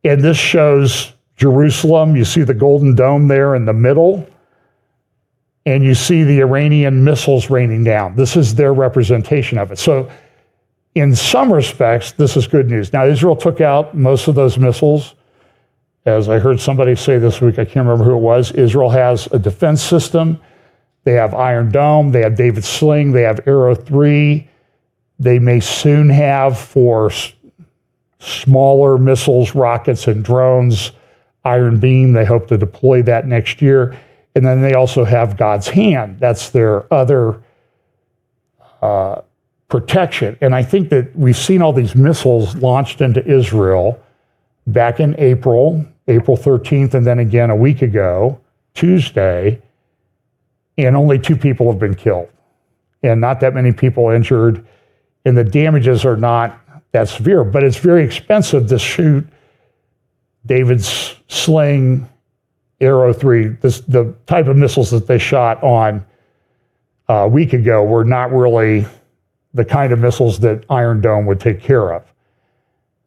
And this shows Jerusalem. You see the Golden Dome there in the middle. And you see the Iranian missiles raining down. This is their representation of it. So in some respects, this is good news. Now, Israel took out most of those missiles. As I heard somebody say this week, I can't remember who it was, Israel has a defense system. They have Iron Dome, they have David's Sling, they have Arrow 3. They may soon have, for smaller missiles, rockets, and drones, Iron Beam. They hope to deploy that next year. And then they also have God's Hand. That's their other protection. And I think that we've seen all these missiles launched into Israel back in April 13th, and then again a week ago, Tuesday, and only 2 people have been killed and not that many people injured. And the damages are not that severe, but it's very expensive to shoot David's Sling, Arrow 3. The type of missiles that they shot on a week ago were not really the kind of missiles that Iron Dome would take care of.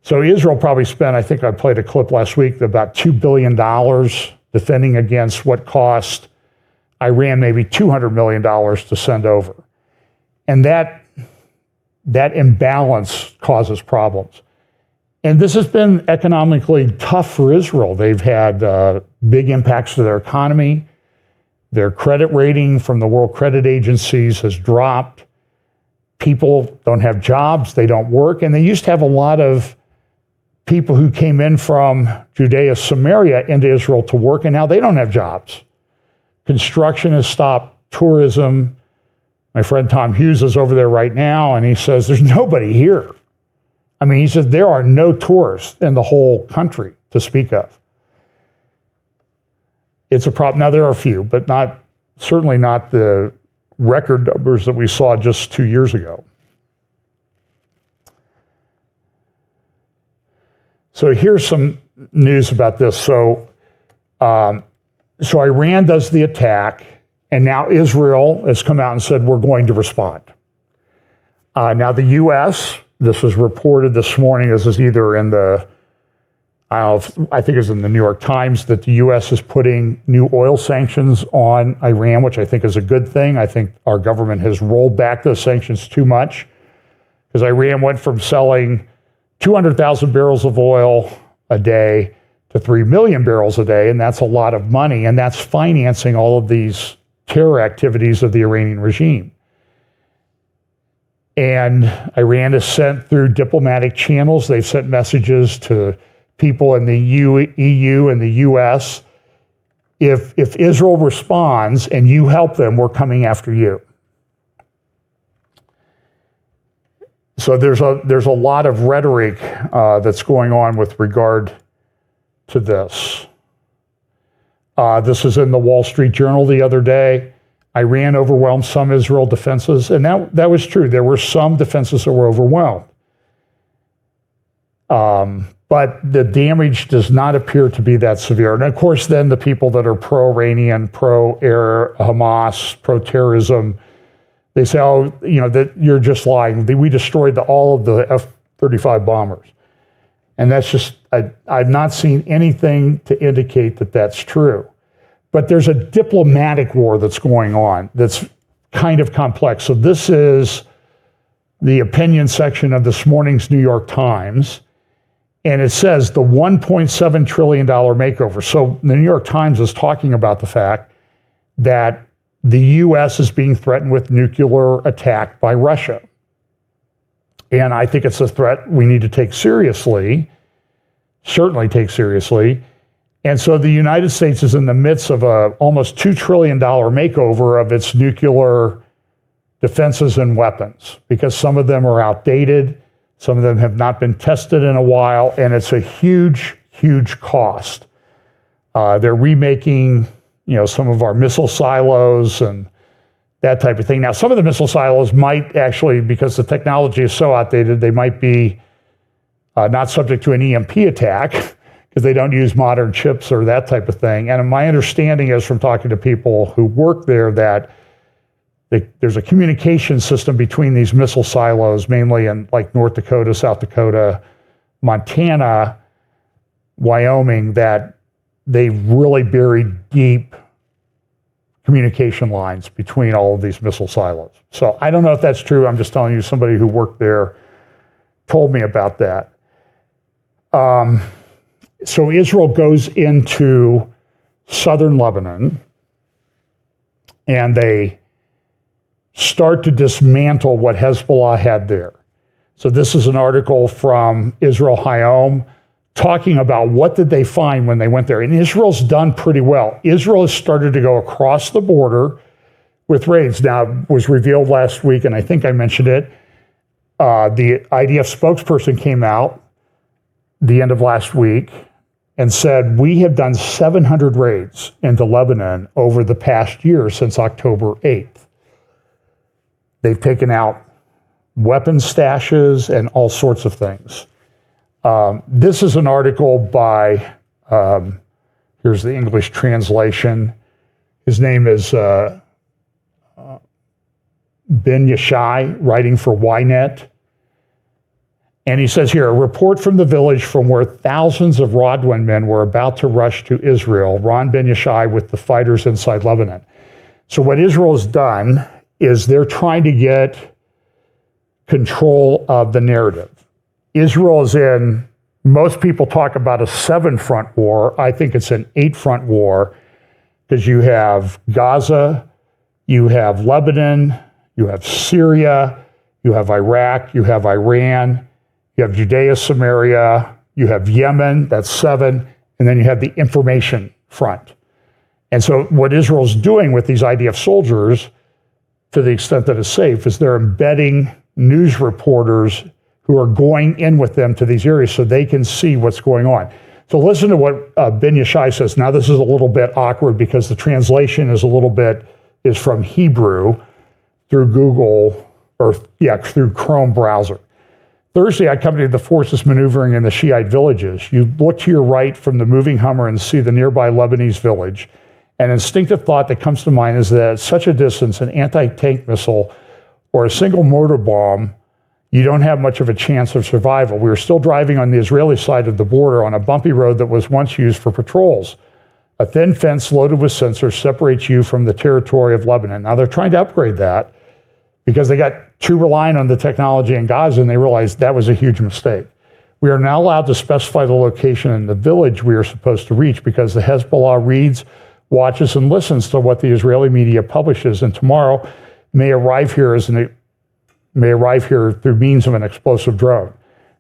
So Israel probably spent, I think I played a clip last week, about $2 billion defending against what cost Iran maybe $200 million to send over. And that imbalance causes problems. And this has been economically tough for Israel. They've had big impacts to their economy. Their credit rating from the World Credit Agencies has dropped. People don't have jobs, they don't work, and they used to have a lot of people who came in from Judea, Samaria into Israel to work, and now they don't have jobs. Construction has stopped, tourism. My friend Tom Hughes is over there right now, and he says there's nobody here. I mean, he said there are no tourists in the whole country to speak of. It's a problem. Now, there are a few, but certainly not the record numbers that we saw just 2 years ago. So here's some news about this. So Iran does the attack, and now Israel has come out and said, we're going to respond. Now the U.S., this was reported this morning, this is either in I think it's in the New York Times, that the U.S. is putting new oil sanctions on Iran, which I think is a good thing. I think our government has rolled back those sanctions too much, because Iran went from selling 200,000 barrels of oil a day to 3 million barrels a day, and that's a lot of money, and that's financing all of these terror activities of the Iranian regime. And Iran has sent through diplomatic channels, they've sent messages to people in the EU and the US, if Israel responds and you help them, we're coming after you. So there's a lot of rhetoric that's going on with regard to this. This is in the Wall Street Journal the other day. Iran overwhelmed some Israel defenses, and that was true. There were some defenses that were overwhelmed. But the damage does not appear to be that severe. And of course, then the people that are pro-Iranian, pro-air, Hamas, pro-terrorism, they say, oh, that you're just lying. We destroyed all of the F-35 bombers. And that's just, I've not seen anything to indicate that that's true. But there's a diplomatic war that's going on that's kind of complex. So this is the opinion section of this morning's New York Times. And it says the $1.7 trillion makeover. So the New York Times is talking about the fact that the U.S. is being threatened with nuclear attack by Russia. And I think it's a threat we need to take seriously, certainly take seriously. And so the United States is in the midst of a almost $2 trillion makeover of its nuclear defenses and weapons, because some of them are outdated, some of them have not been tested in a while, and it's a huge, huge cost. They're remaking, some of our missile silos and that type of thing. Now, some of the missile silos might actually, because the technology is so outdated, they might be not subject to an EMP attack because they don't use modern chips or that type of thing. And my understanding is from talking to people who work there that there's a communication system between these missile silos, mainly in like North Dakota, South Dakota, Montana, Wyoming, that they really buried deep communication lines between all of these missile silos. So I don't know if that's true. I'm just telling you, somebody who worked there told me about that. So Israel goes into southern Lebanon, and they start to dismantle what Hezbollah had there. So this is an article from Israel Hayom talking about what did they find when they went there. And Israel's done pretty well. Israel has started to go across the border with raids. Now, it was revealed last week, and I think I mentioned it. The IDF spokesperson came out the end of last week and said, we have done 700 raids into Lebanon over the past year since October 8th. They've taken out weapons stashes and all sorts of things. This is an article by, here's the English translation. His name is Ben Yishai, writing for Ynet. And he says here, a report from the village from where thousands of Radwan men were about to rush to Israel, Ron Ben Yishai with the fighters inside Lebanon. So what Israel has done is they're trying to get control of the narrative. Israel is in, most people talk about a 7-front war. I think it's an 8-front war, because you have Gaza, you have Lebanon, you have Syria, you have Iraq, you have Iran, you have Judea, Samaria, you have Yemen, that's 7, and then you have the information front. And so what Israel's doing with these IDF soldiers, to the extent that it's safe, is they're embedding news reporters who are going in with them to these areas so they can see what's going on. So listen to what Ben Yishai says. Now, this is a little bit awkward because the translation is from Hebrew through Google, through Chrome browser. Thursday, I accompanied the forces maneuvering in the Shiite villages. You look to your right from the moving Hummer and see the nearby Lebanese village. An instinctive thought that comes to mind is that at such a distance, an anti-tank missile or a single mortar bomb, you don't have much of a chance of survival. We were still driving on the Israeli side of the border on a bumpy road that was once used for patrols. A thin fence loaded with sensors separates you from the territory of Lebanon. Now, they're trying to upgrade that because they got too reliant on the technology in Gaza, and they realized that was a huge mistake. We are now allowed to specify the location in the village we are supposed to reach because the Hezbollah reads, watches, and listens to what the Israeli media publishes, and tomorrow may arrive here through means of an explosive drone.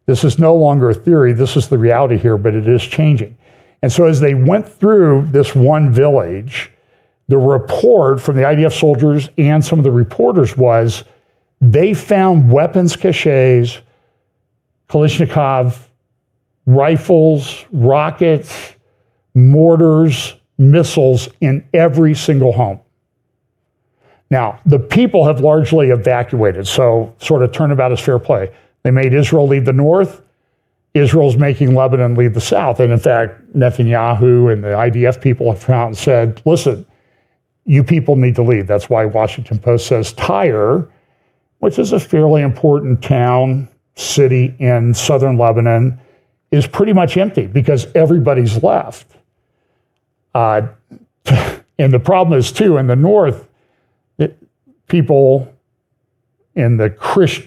This is no longer a theory, this is the reality here, but it is changing. And so as they went through this one village, the report from the IDF soldiers and some of the reporters was they found weapons caches, Kalashnikov rifles, rockets, mortars, missiles in every single home. Now, the people have largely evacuated, so sort of turnabout is fair play. They made Israel lead the north. Israel's making Lebanon lead the south. And in fact, Netanyahu and the IDF people have come out and said, listen, you people need to lead. That's why Washington Post says Tyre, which is a fairly important town, city in southern Lebanon, is pretty much empty because everybody's left. And the problem is, too, in the north, people in the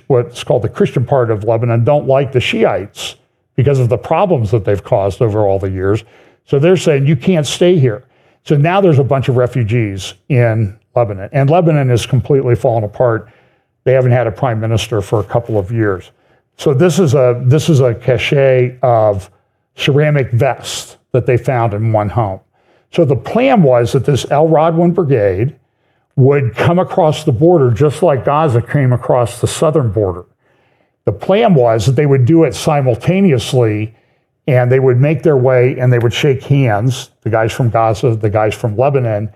what's called the Christian part of Lebanon don't like the Shiites because of the problems that they've caused over all the years. So they're saying, you can't stay here. So now there's a bunch of refugees in Lebanon, and Lebanon is completely fallen apart. They haven't had a prime minister for a couple of years. So this is a cache of ceramic vests that they found in one home. So the plan was that this El Radwan Brigade would come across the border just like Gaza came across the southern border. The plan was that they would do it simultaneously, and they would make their way and they would shake hands, the guys from Gaza, the guys from Lebanon,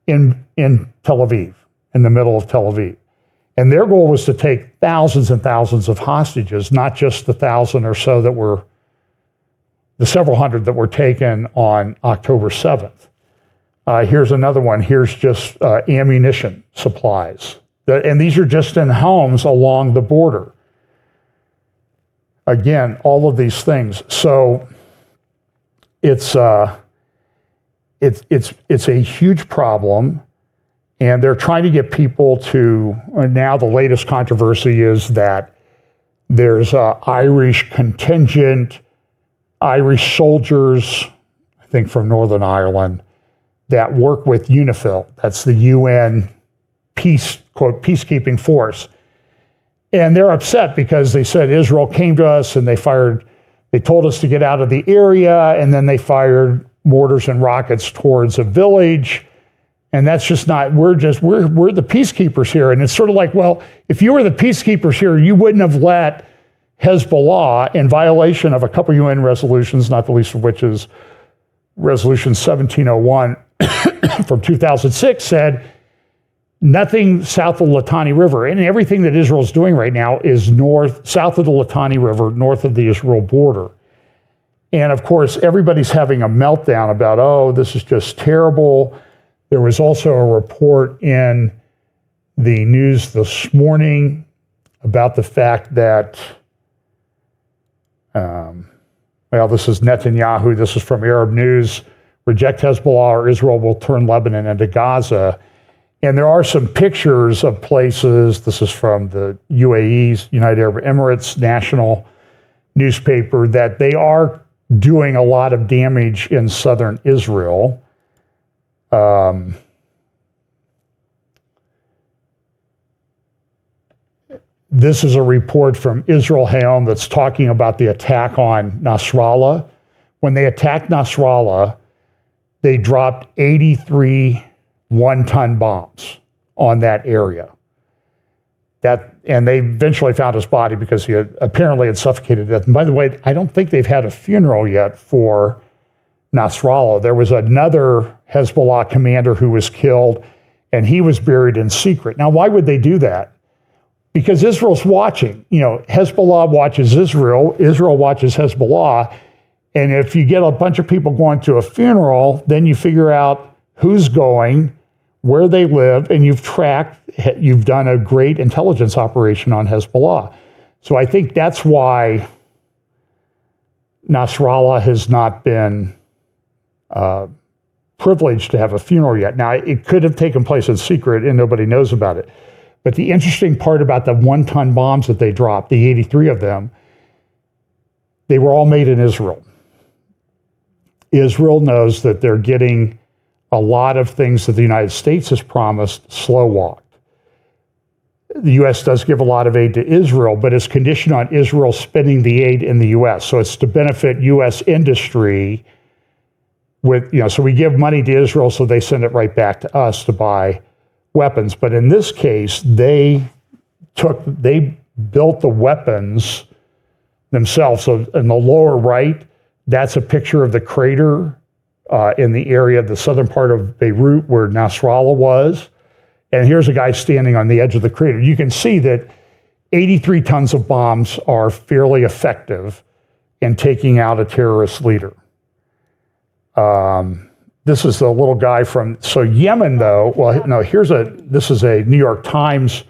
in Tel Aviv, in the middle of Tel Aviv. And their goal was to take thousands and thousands of hostages, not just the 1,000 or so that were, the several hundred that were taken on October 7th. Here's another one. Here's just ammunition supplies. And these are just in homes along the border. again, all of these things. So it's a huge problem, and they're trying to get people to. Now the latest controversy is that there's an Irish contingent, Irish soldiers, I think from Northern Ireland, that work with UNIFIL. That's the UN peacekeeping force. And they're upset because they said Israel came to us and they told us to get out of the area, and then they fired mortars and rockets towards a village. And that's just not, we're the peacekeepers here. And it's sort of like, well, if you were the peacekeepers here, you wouldn't have let Hezbollah, in violation of a couple UN resolutions, not the least of which is Resolution 1701 from 2006, said nothing south of the Litani River. And everything that Israel's doing right now is south of the Litani River, north of the Israel border. And of course, everybody's having a meltdown about, oh, this is just terrible. There was also a report in the news this morning about the fact that, this is Netanyahu, this is from Arab News, reject Hezbollah or Israel will turn Lebanon into Gaza. And there are some pictures of places, this is from the UAE's, United Arab Emirates national newspaper, that they are doing a lot of damage in southern Israel. This is a report from Israel Hayom that's talking about the attack on Nasrallah. When they attacked Nasrallah, they dropped 83 one-ton bombs on that area. And they eventually found his body because he apparently had suffocated to death. And by the way, I don't think they've had a funeral yet for Nasrallah. There was another Hezbollah commander who was killed, and he was buried in secret. Now, why would they do that? Because Israel's watching. Hezbollah watches Israel, Israel watches Hezbollah, and if you get a bunch of people going to a funeral, then you figure out who's going, where they live, and you've done a great intelligence operation on Hezbollah. So I think that's why Nasrallah has not been privileged to have a funeral yet. Now, it could have taken place in secret and nobody knows about it. But the interesting part about the one-ton bombs that they dropped, the 83 of them, they were all made in Israel. Israel knows that they're getting a lot of things that the United States has promised slow-walked. The U.S. does give a lot of aid to Israel, but it's conditioned on Israel spending the aid in the U.S. So it's to benefit U.S. industry so we give money to Israel, so they send it right back to us to buy weapons. But in this case, they built the weapons themselves. So in the lower right, that's a picture of the crater in the area, the southern part of Beirut where Nasrallah was. And here's a guy standing on the edge of the crater. You can see that 83 tons of bombs are fairly effective in taking out a terrorist leader. This is the little guy so Yemen though, this is a New York Times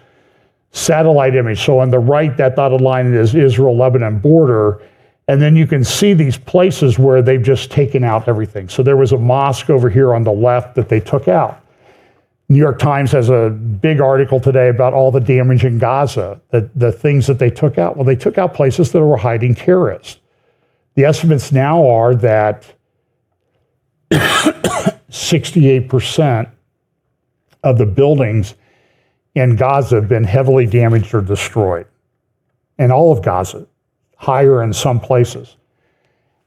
satellite image. So on the right, that dotted line is Israel-Lebanon border. And then you can see these places where they've just taken out everything. So there was a mosque over here on the left that they took out. New York Times has a big article today about all the damage in Gaza, the things that they took out. Well, they took out places that were hiding terrorists. The estimates now are that 68% of the buildings in Gaza have been heavily damaged or destroyed. And all of Gaza, higher in some places.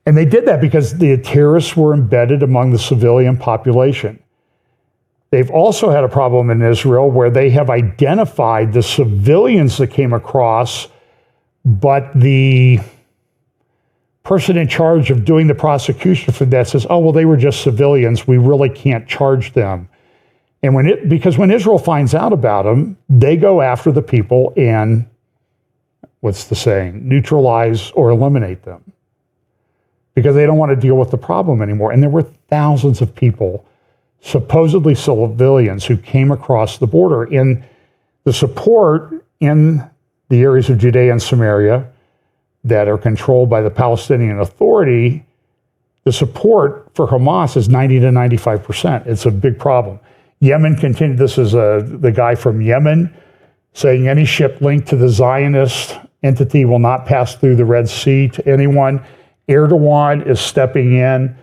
And they did that because the terrorists were embedded among the civilian population. They've also had a problem in Israel where they have identified the civilians that came across, but the person in charge of doing the prosecution for that says, oh, well, they were just civilians. We really can't charge them. And because when Israel finds out about them, they go after the people and, what's the saying, neutralize or eliminate them. Because they don't want to deal with the problem anymore. And there were thousands of people, supposedly civilians, who came across the border. And the support in the areas of Judea and Samaria, that are controlled by the Palestinian Authority, the support for Hamas is 90 to 95%. It's a big problem. Yemen continued, this is the guy from Yemen, saying any ship linked to the Zionist entity will not pass through the Red Sea to anyone. Erdogan is stepping in.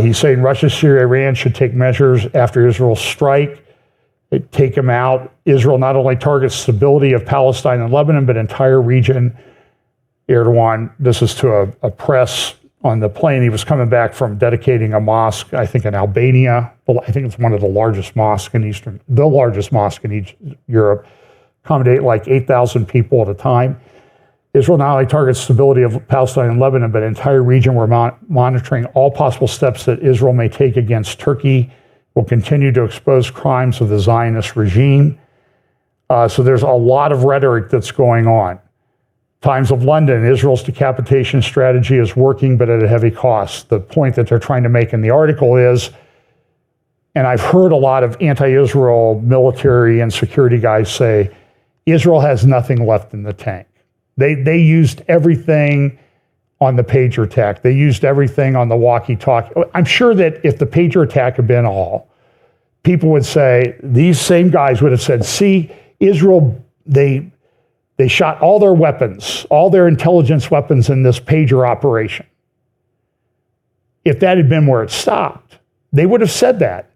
He's saying Russia, Syria, Iran should take measures after Israel's strike. Take him out. Israel not only targets stability of Palestine and Lebanon, but entire region. Erdogan, this is to a press on the plane. He was coming back from dedicating a mosque, I think in Albania. I think it's one of the largest mosques in the largest mosque in Europe. Accommodate like 8,000 people at a time. Israel not only targets stability of Palestine and Lebanon, but entire region. We're monitoring all possible steps that Israel may take against Turkey. Will continue to expose crimes of the Zionist regime. So there's a lot of rhetoric that's going on. Times of London, Israel's decapitation strategy is working, but at a heavy cost. The point that they're trying to make in the article is, and I've heard a lot of anti-Israel military and security guys say, Israel has nothing left in the tank. They used everything on the pager attack. They used everything on the walkie-talkie. I'm sure that if the pager attack had been all, people would say, these same guys would have said, see, Israel, they shot all their weapons, all their intelligence weapons in this pager operation. If that had been where it stopped, they would have said that.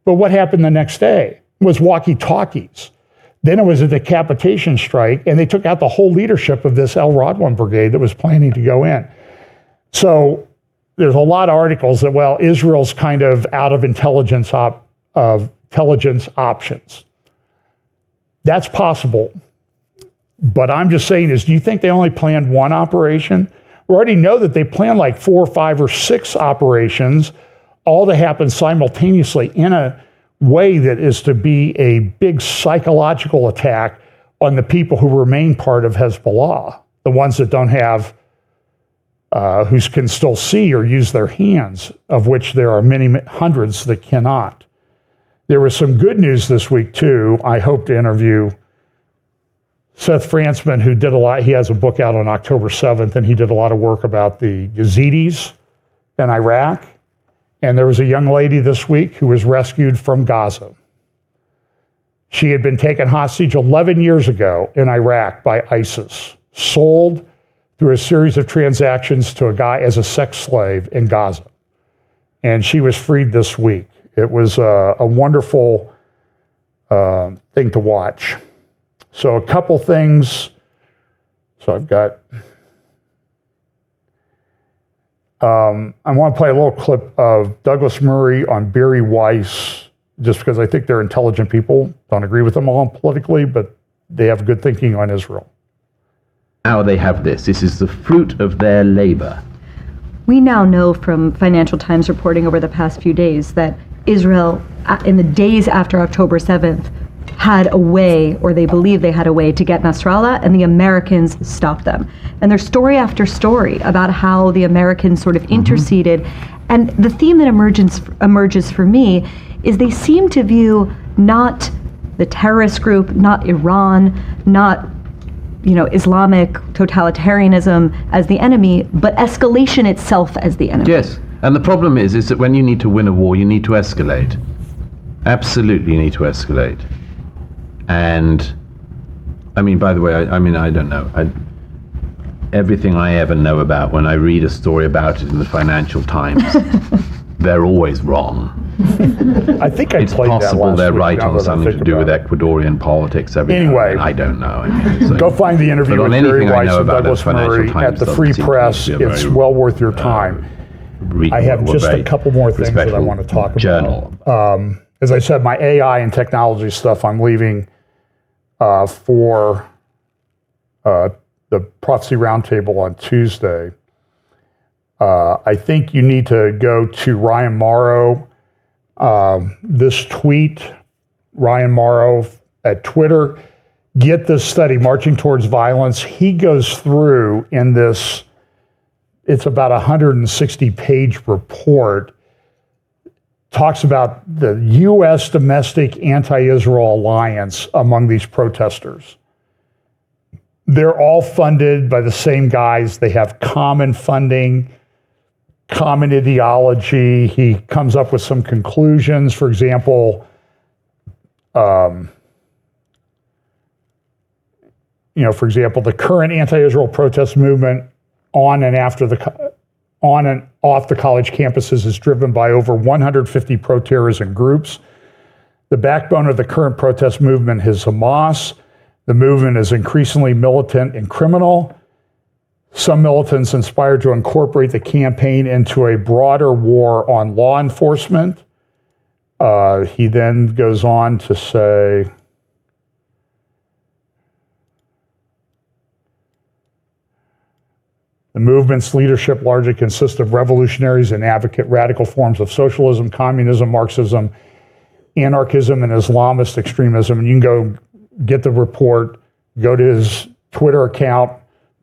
But what happened the next day was walkie-talkies. Then it was a decapitation strike, and they took out the whole leadership of this El Radwan brigade that was planning to go in. So there's a lot of articles that, well, Israel's kind of out of intelligence options. That's possible. But I'm just saying is, do you think they only planned one operation? We already know that they planned like 4 or 5 or 6 operations, all to happen simultaneously in a way that is to be a big psychological attack on the people who remain part of Hezbollah, the ones that don't have, who can still see or use their hands, of which there are many hundreds that cannot. There was some good news this week too. I hope to interview Seth Frantzman, who did a lot. He has a book out on October 7th, and he did a lot of work about the Yazidis in Iraq. And there was a young lady this week who was rescued from Gaza. She had been taken hostage 11 years ago in Iraq by ISIS, sold through a series of transactions to a guy as a sex slave in Gaza. And she was freed this week. It was a wonderful thing to watch. So a couple things. So I've got, I want to play a little clip of Douglas Murray on Bari Weiss, just because I think they're intelligent people. Don't agree with them all politically, but they have good thinking on Israel. Now they have this. This is the fruit of their labor. We now know from Financial Times reporting over the past few days that Israel, in the days after October 7th, had a way, or they believe they had a way, to get Nasrallah, and the Americans stopped them. And there's story after story about how the Americans sort of interceded. And the theme that emerges for me is they seem to view not the terrorist group, not Iran, not Islamic totalitarianism as the enemy, but escalation itself as the enemy. Yes, and the problem is that when you need to win a war, you need to escalate. Absolutely, you need to escalate. And, I mean, by the way, I don't know. Everything I ever know about, when I read a story about it in the Financial Times, they're always wrong. I think I it's played that possible last they're week, right on something to do with Ecuadorian politics. Anyway, I don't know. Go find the interview with Bari Weiss and Douglas Murray at the Free Press. It's well worth your time. I have just a couple more things that I want to talk about. As I said, my AI and technology stuff, I'm leaving for the Prophecy Roundtable on Tuesday. I think you need to go to Ryan Mauro. This tweet, Ryan Mauro at Twitter, get this study, Marching Towards Violence. He goes through in this, it's about a 160-page report, talks about the U.S. domestic anti-Israel alliance among these protesters. they're all funded by the same guys. They have common funding, common ideology. He comes up with some conclusions. For example, the current anti-Israel protest movement on and off the college campuses is driven by over 150 pro-terrorism groups. The backbone of the current protest movement is Hamas. The movement is increasingly militant and criminal. Some militants inspired to incorporate the campaign into a broader war on law enforcement. He then goes on to say, the movement's leadership largely consists of revolutionaries and advocate radical forms of socialism, communism, Marxism, anarchism, and Islamist extremism. And you can go get the report, go to his Twitter account,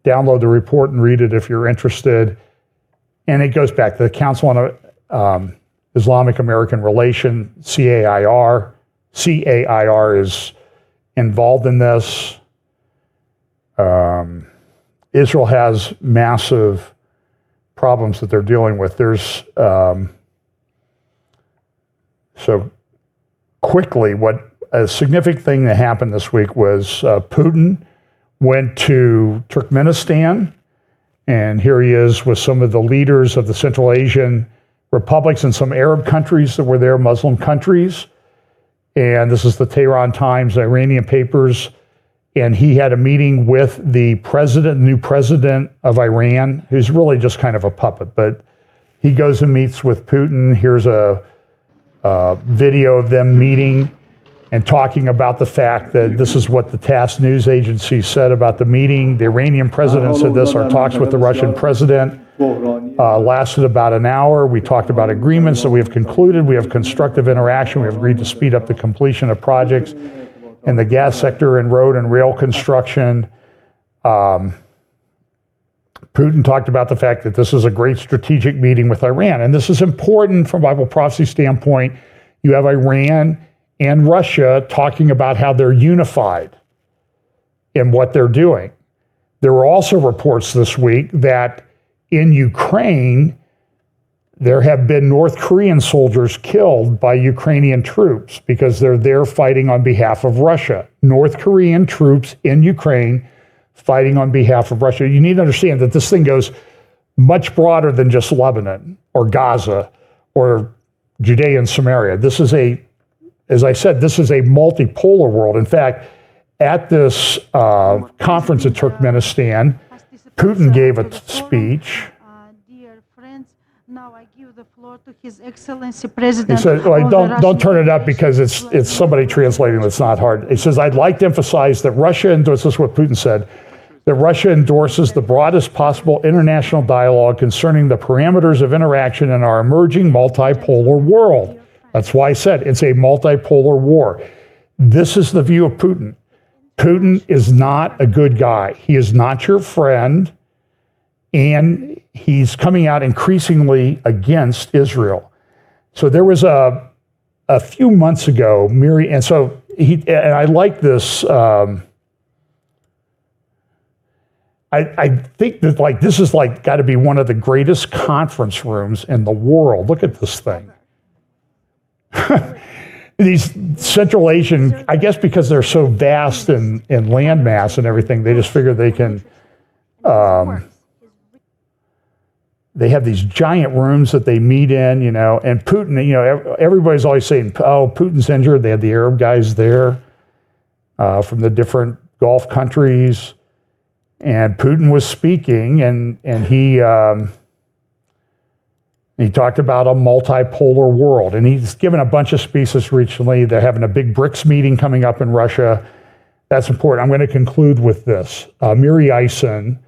download the report and read it if you're interested. And it goes back to the Council on Islamic American Relation, CAIR. CAIR is involved in this. Israel has massive problems that they're dealing with. There's so quickly, what a significant thing that happened this week was Putin went to Turkmenistan, and here he is with some of the leaders of the Central Asian republics and some Arab countries that were there, Muslim countries. And this is the Tehran Times, Iranian papers. And he had a meeting with the president, new president of Iran, who's really just kind of a puppet. But he goes and meets with Putin. Here's a video of them meeting and talking about the fact that this is what the TASS news agency said about the meeting. The Iranian president said this. Our talks with the Russian president lasted about an hour. We talked about agreements that we have concluded. We have constructive interaction. We have agreed to speed up the completion of projects in the gas sector and road and rail construction. Putin talked about the fact that this is a great strategic meeting with Iran. And this is important from a Bible prophecy standpoint. You have Iran and Russia talking about how they're unified in what they're doing. There were also reports this week that in Ukraine, there have been North Korean soldiers killed by Ukrainian troops because they're there fighting on behalf of Russia. North Korean troops in Ukraine fighting on behalf of Russia. You need to understand that this thing goes much broader than just Lebanon or Gaza or Judea and Samaria. This is as I said, this is a multipolar world. In fact, at this conference in Turkmenistan, Putin gave a speech. Dear friends, now I give the floor to His Excellency President. He said, well, don't turn it up because it's somebody translating that's not hard. He says, I'd like to emphasize that Russia endorses, this is what Putin said, that Russia endorses the broadest possible international dialogue concerning the parameters of interaction in our emerging multipolar world. That's why I said it's a multipolar war. This is the view of Putin. Putin is not a good guy. He is not your friend, and he's coming out increasingly against Israel. So there was a few months ago, and I like this. I think that this is got to be one of the greatest conference rooms in the world. Look at this thing. These Central Asian, I guess because they're so vast in landmass and everything, they just figure they can, they have these giant rooms that they meet in, and Putin, everybody's always saying, oh, Putin's injured. They had the Arab guys there from the different Gulf countries, and Putin was speaking, and he talked about a multipolar world, and he's given a bunch of speeches recently. They're having a big BRICS meeting coming up in Russia. That's important. I'm going to conclude with this. Miri Eisen,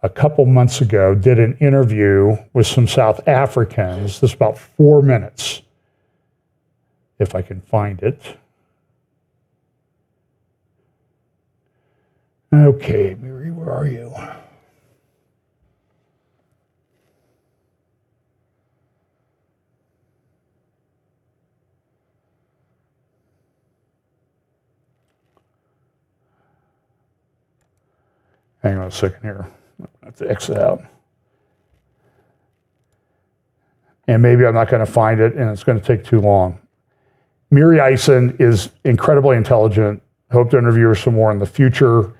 a couple months ago, did an interview with some South Africans. This is about 4 minutes, if I can find it. Okay, Miri, where are you? Hang on a second here. I have to exit out. And maybe I'm not going to find it, and it's going to take too long. Miri Eisen is incredibly intelligent. Hope to interview her some more in the future.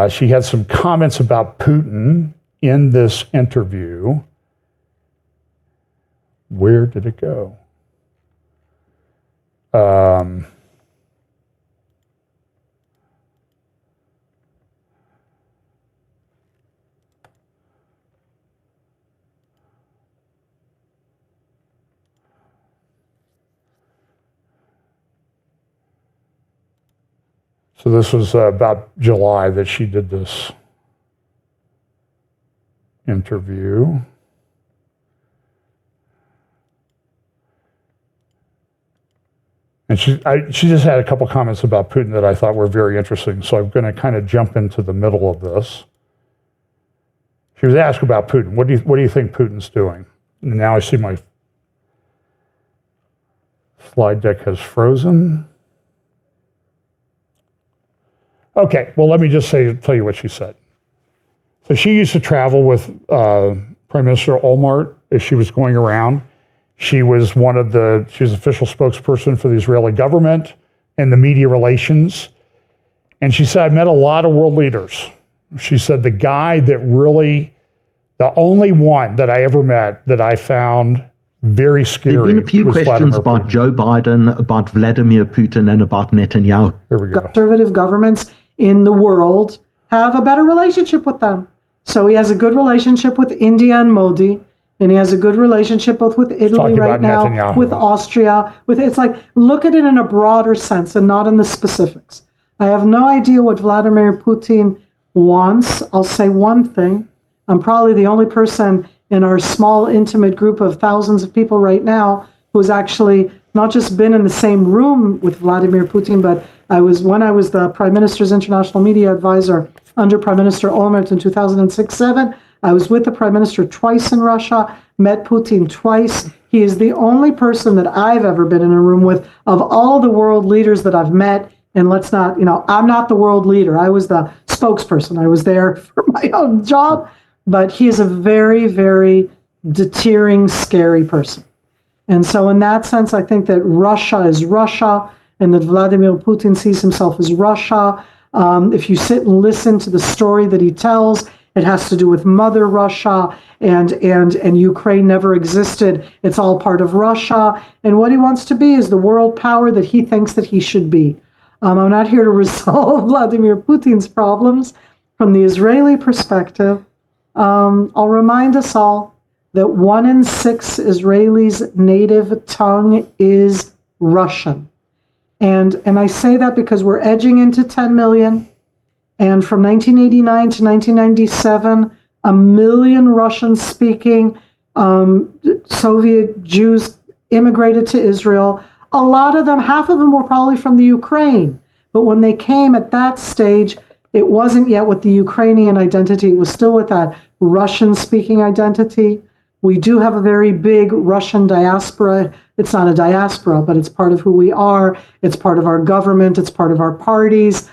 She had some comments about Putin in this interview. Where did it go? So this was about July that she did this interview. And she just had a couple comments about Putin that I thought were very interesting. So I'm going to kind of jump into the middle of this. She was asked about Putin. What do you think Putin's doing? And now I see my slide deck has frozen. Okay, well, let me just tell you what she said. So she used to travel with Prime Minister Olmert as she was going around. She was official spokesperson for the Israeli government and the media relations. And she said, I met a lot of world leaders. She said, the only one that I ever met that I found very scary. There have been a few was questions Vladimir about Putin. Joe Biden, about Vladimir Putin, and about Netanyahu. Here we go. Conservative governments in the world have a better relationship with them. So he has a good relationship with India and Modi, and he has a good relationship both with Italy Talking right about now, Netanyahu. with Austria. It's like, look at it in a broader sense and not in the specifics. I have no idea what Vladimir Putin wants. I'll say one thing. I'm probably the only person in our small, intimate group of thousands of people right now who's actually not just been in the same room with Vladimir Putin, but when I was the Prime Minister's international media advisor under Prime Minister Olmert in 2006-07, I was with the Prime Minister twice in Russia, met Putin twice. He is the only person that I've ever been in a room with of all the world leaders that I've met. And let's not, I'm not the world leader. I was the spokesperson. I was there for my own job. But he is a very, very deterring, scary person. And so in that sense, I think that Russia is Russia and that Vladimir Putin sees himself as Russia. If you sit and listen to the story that he tells, it has to do with Mother Russia and Ukraine never existed. It's all part of Russia. And what he wants to be is the world power that he thinks that he should be. I'm not here to resolve Vladimir Putin's problems. From the Israeli perspective, I'll remind us all that 1 in 6 Israelis' native tongue is Russian. And I say that because we're edging into 10 million. And from 1989 to 1997, 1 million Russian-speaking Soviet Jews immigrated to Israel. A lot of them, half of them were probably from the Ukraine. But when they came at that stage, it wasn't yet with the Ukrainian identity. It was still with that Russian-speaking identity. We do have a very big Russian diaspora. It's not a diaspora, but it's part of who we are. It's part of our government. It's part of our parties.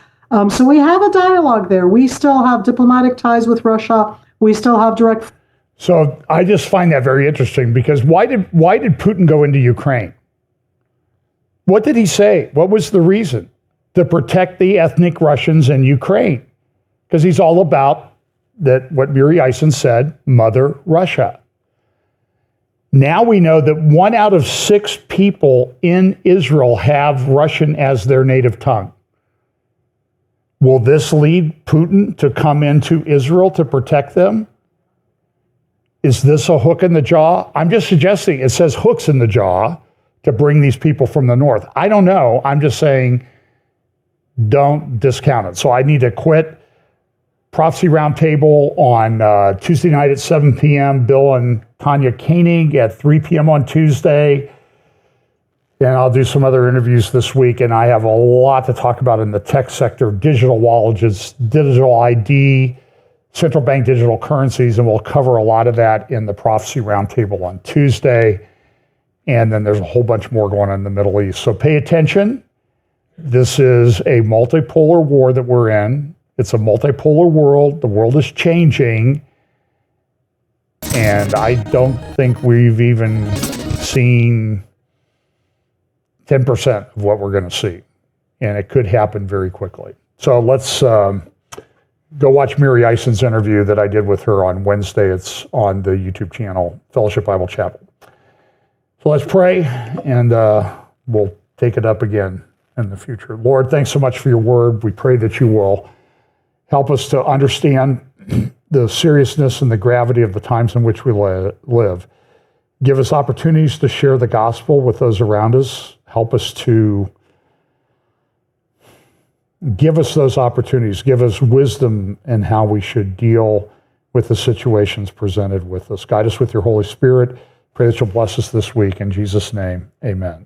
So we have a dialogue there. We still have diplomatic ties with Russia. We still have direct. So I just find that very interesting because why did Putin go into Ukraine? What did he say? What was the reason? To protect the ethnic Russians in Ukraine. Because he's all about that, what Miri Eisen said, Mother Russia. Now we know that 1 out of 6 people in Israel have Russian as their native tongue. Will this lead Putin to come into Israel to protect them? Is this a hook in the jaw? I'm just suggesting it says hooks in the jaw to bring these people from the north. I don't know. I'm just saying don't discount it. So I need to quit Prophecy Roundtable on Tuesday night at 7 p.m. Bill and Tanya Koenig at 3 p.m. on Tuesday. And I'll do some other interviews this week. And I have a lot to talk about in the tech sector, digital wallets, digital ID, central bank digital currencies. And we'll cover a lot of that in the Prophecy Roundtable on Tuesday. And then there's a whole bunch more going on in the Middle East. So pay attention. This is a multipolar war that we're in. It's a multipolar world. The world is changing. And I don't think we've even seen 10% of what we're going to see. And it could happen very quickly. So let's go watch Mary Eison's interview that I did with her on Wednesday. It's on the YouTube channel, Fellowship Bible Chapel. So let's pray, and we'll take it up again in the future. Lord, thanks so much for your word. We pray that you will help us to understand the seriousness and the gravity of the times in which we live. Give us opportunities to share the gospel with those around us. Help us to give us those opportunities. Give us wisdom in how we should deal with the situations presented with us. Guide us with your Holy Spirit. Pray that you'll bless us this week. In Jesus' name, amen.